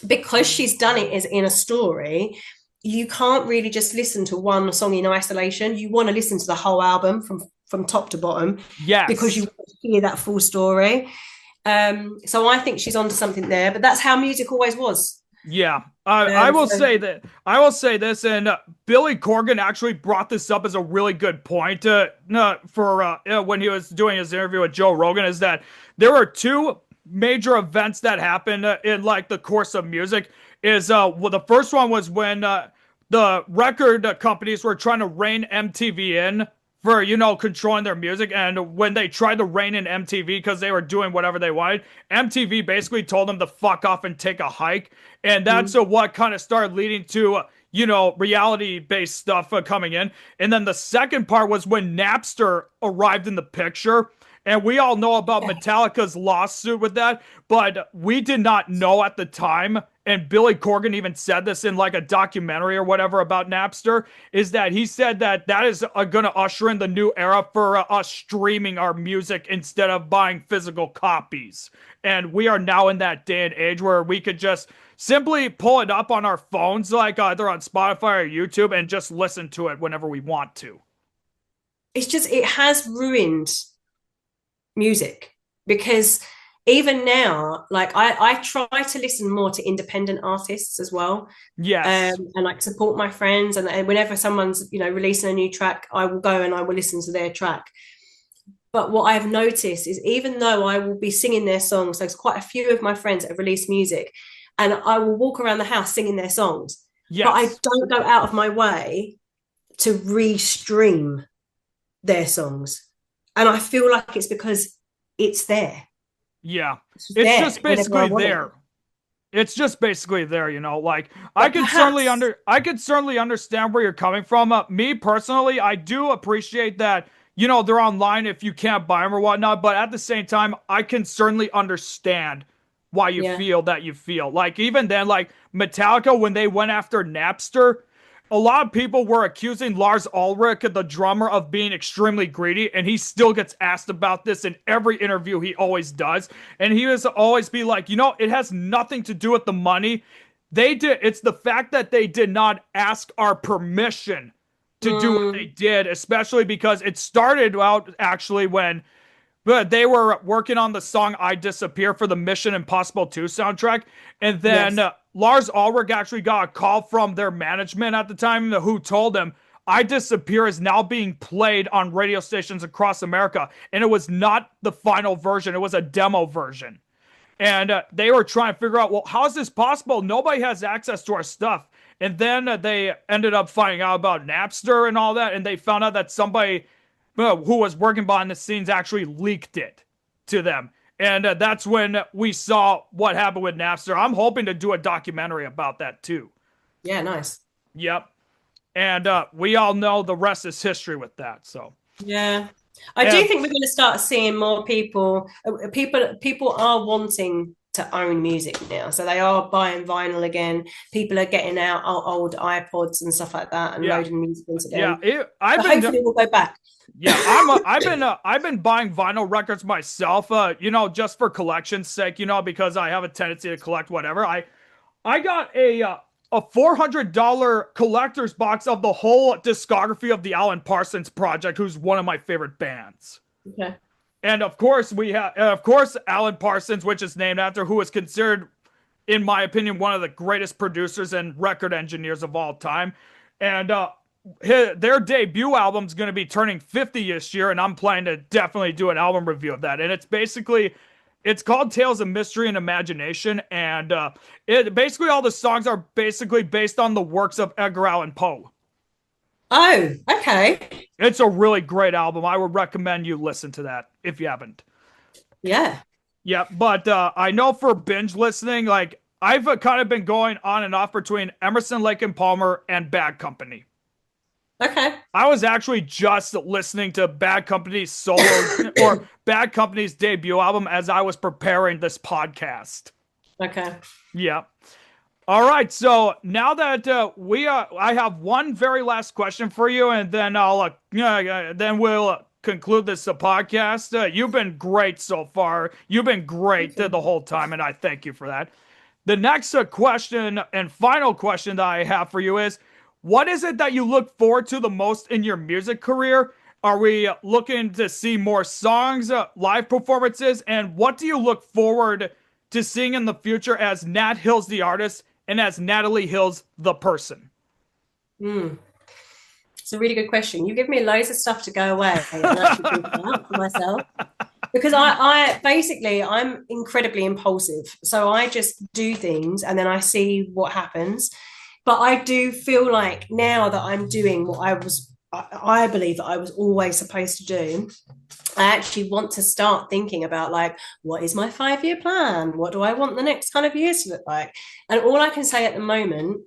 because she's done it as in a story, you can't really just listen to one song in isolation. You want to listen to the whole album from top to bottom because you Yes. want to hear that full story. So I think she's onto something there, but that's how music always was. Yeah, I will So say that. I will say this, and Billy Corgan actually brought this up as a really good point for when he was doing his interview with Joe Rogan. Is that there were two major events that happened in like the course of music. Is well, the first one was when the record companies were trying to rein MTV in for controlling their music, and when they tried to rein in MTV because they were doing whatever they wanted, MTV basically told them to fuck off and take a hike, and that's what kind of started leading to reality based stuff coming in. And then the second part was when Napster arrived in the picture. And we all know about yeah, Metallica's lawsuit with that, but we did not know at the time. And Billy Corgan even said this in like a documentary or whatever about Napster, is that he said that that is going to usher in the new era for us streaming our music instead of buying physical copies. And we are now in that day and age where we could just simply pull it up on our phones, like either on Spotify or YouTube, and just listen to it whenever we want to. it has ruined music, because even now, like I try to listen more to independent artists as well, Yes. and like support my friends, and whenever someone's releasing a new track, I will go and I will listen to their track. But what I've noticed is, even though I will be singing their songs, there's quite a few of my friends that have released music, and I will walk around the house singing their songs, but I Yes. don't go out of my way to re-stream their songs. And I feel like it's because it's there. Yeah. It's It's there just whenever I basically want it. there. It's just basically there, like But perhaps, I could certainly understand where you're coming from. Me personally, I do appreciate that, they're online if you can't buy them or whatnot, but at the same time, I can certainly understand why you yeah, feel that you feel. Like even then, like Metallica, when they went after Napster, a lot of people were accusing Lars Ulrich, the drummer, of being extremely greedy, and he still gets asked about this in every interview he always does. And he was always be like, it has nothing to do with the money. It's the fact that they did not ask our permission to do what they did, especially because it started out actually when but they were working on the song I Disappear for the Mission Impossible 2 soundtrack. And then yes, Lars Ulrich actually got a call from their management at the time who told him I Disappear is now being played on radio stations across America. And it was not the final version, it was a demo version. And they were trying to figure out, well, how is this possible? Nobody has access to our stuff. And then they ended up finding out about Napster and all that. And they found out that somebody who was working behind the scenes actually leaked it to them. And that's when we saw what happened with Napster. I'm hoping to do a documentary about that too. yeah, nice. Yep. And we all know the rest is history with that. So, Yeah. I do and think we're going to start seeing more people are wanting to own music now. So they are buying vinyl again. People are getting out old iPods and stuff like that and yeah, loading music into yeah. them. I've So been hopefully we'll go back. Yeah, I've been buying vinyl records myself, just for collection's sake, because I have a tendency to collect whatever. I got a $400 collector's box of the whole discography of the Alan Parsons Project, who's one of my favorite bands. Okay. And of course we have, Alan Parsons, which is named after, who is considered, in my opinion, one of the greatest producers and record engineers of all time. And their debut album's going to be turning 50 this year, and I'm planning to definitely do an album review of that. And it's called Tales of Mystery and Imagination, and it basically all the songs are basically based on the works of Edgar Allan Poe. Oh, okay. It's a really great album. I would recommend you listen to that if you haven't. Yeah. Yeah, but I know for binge listening, like I've kind of been going on and off between Emerson, Lake and Palmer and Bad Company. Okay. I was actually just listening to Bad Company's solo or Bad Company's debut album as I was preparing this podcast. Okay. Yeah. All right. So now that I have one very last question for you, and then then we'll conclude this podcast. You've been great so far. You've been great the whole time, and I thank you for that. The next question and final question that I have for you is, what is it that you look forward to the most in your music career? Are we looking to see more songs, live performances? And what do you look forward to seeing in the future as Nat Hills the artist and as Natalie Hills the person? It's a really good question. You give me loads of stuff to go away and actually think about for myself. Because I basically, I'm incredibly impulsive. So I just do things and then I see what happens. But I do feel like now that I'm doing what I believe that I was always supposed to do, I actually want to start thinking about, like, what is my 5-year plan? What do I want the next kind of years to look like? And all I can say at the moment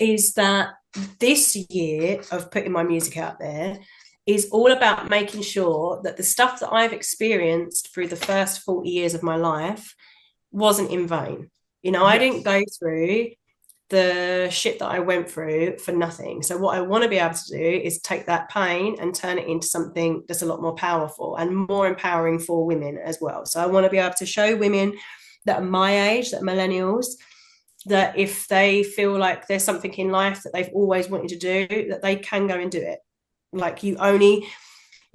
is that this year of putting my music out there is all about making sure that the stuff that I've experienced through the first 40 years of my life wasn't in vain. I didn't go through the shit that I went through for nothing. So what I want to be able to do is take that pain and turn it into something that's a lot more powerful and more empowering for women as well. So I want to be able to show women that are my age, that are millennials, that if they feel like there's something in life that they've always wanted to do, that they can go and do it. Like, you only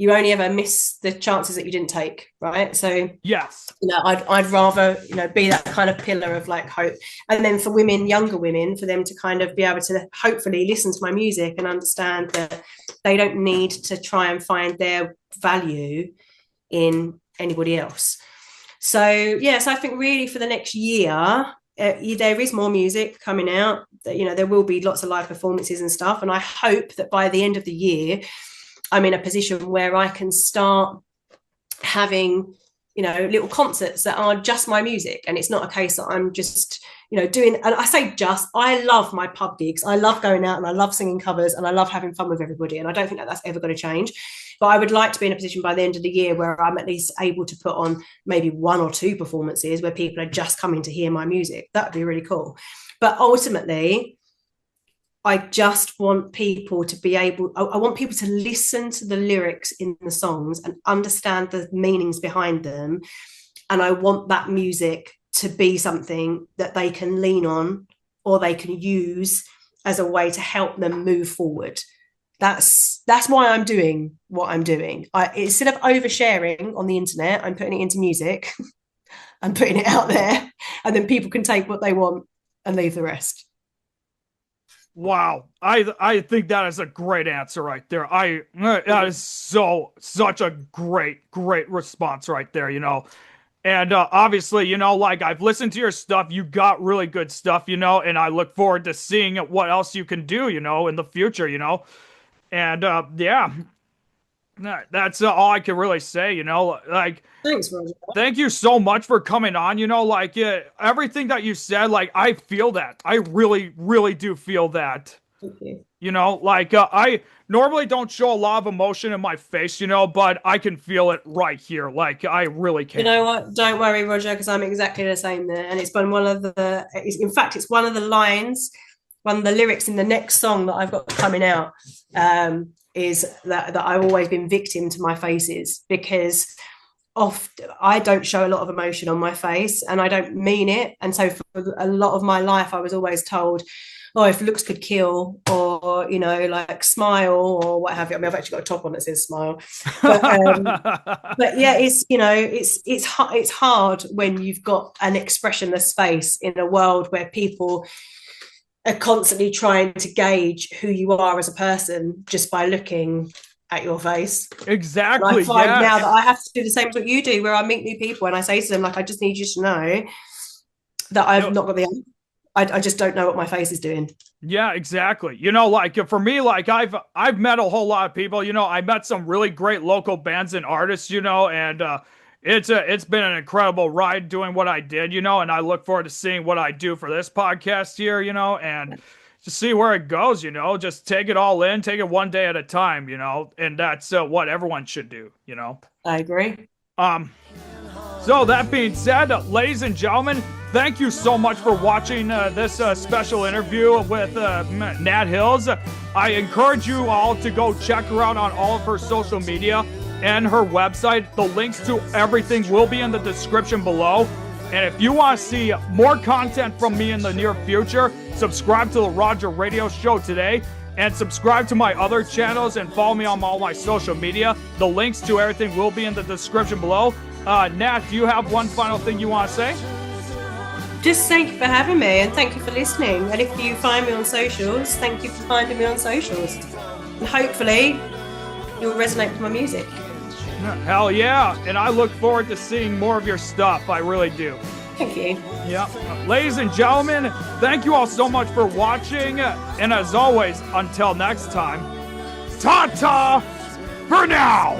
you only ever miss the chances that you didn't take, right? So yes, I'd rather be that kind of pillar of like hope. And then for women, younger women, for them to kind of be able to hopefully listen to my music and understand that they don't need to try and find their value in anybody else. So yes, I think really for the next year, there is more music coming out. There will be lots of live performances and stuff, and I hope that by the end of the year I'm in a position where I can start having little concerts that are just my music, and it's not a case that I'm just doing, and I say just, I love my pub gigs, I love going out and I love singing covers and I love having fun with everybody, and I don't think that that's ever going to change. But I would like to be in a position by the end of the year where I'm at least able to put on maybe 1 or 2 performances where people are just coming to hear my music. That would be really cool. But ultimately, I just want people to be able, I want people to listen to the lyrics in the songs and understand the meanings behind them. And I want that music to be something that they can lean on or they can use as a way to help them move forward. That's why I'm doing what I'm doing. Instead of oversharing on the internet, I'm putting it into music. I'm putting it out there, and then people can take what they want and leave the rest. Wow, I think that is a great answer right there. That is such a great response right there. And obviously, like I've listened to your stuff. You got really good stuff, and I look forward to seeing what else you can do, in the future, And yeah, that's all I can really say, like, thanks, Roger. Thank you so much for coming on, like everything that you said, like I feel that. I really do feel that. Thank you. Like I normally don't show a lot of emotion in my face, but I can feel it right here. Like I really can. You know what? Don't worry, Roger, because I'm exactly the same there. And it's been in fact, it's one of the lines, one of the lyrics in the next song that I've got coming out, is that I've always been victim to my faces, because I don't show a lot of emotion on my face, and I don't mean it. And so for a lot of my life, I was always told, oh, if looks could kill, or like smile or what have you. I mean, I've actually got a top on that says smile, but yeah, it's hard when you've got an expressionless face in a world where people are constantly trying to gauge who you are as a person just by looking at your face. Exactly. And I find now that I have to do the same as what you do, where I meet new people and I say to them, like, I just need you to know that I've not got the I just don't know what my face is doing. Yeah, exactly. Like for me, like I've met a whole lot of people. I met some really great local bands and artists, and it's been an incredible ride doing what I did, and I look forward to seeing what I do for this podcast here, and just see where it goes, just take it all in, take it one day at a time, and that's what everyone should do, I agree. So that being said, ladies and gentlemen, thank you so much for watching this special interview with Nat Hills. I encourage you all to go check her out on all of her social media and her website. The links to everything will be in the description below. And if you want to see more content from me in the near future, subscribe to the Roger Radio Show today, and subscribe to my other channels and follow me on all my social media. The links to everything will be in the description below. Nat, do you have one final thing you want to say? Just thank you for having me, and thank you for listening. And if you find me on socials, thank you for finding me on socials. And hopefully you'll resonate with my music. Hell yeah. And I look forward to seeing more of your stuff. I really do. Thank you. Yeah. Ladies and gentlemen, thank you all so much for watching. And as always, until next time, ta-ta for now.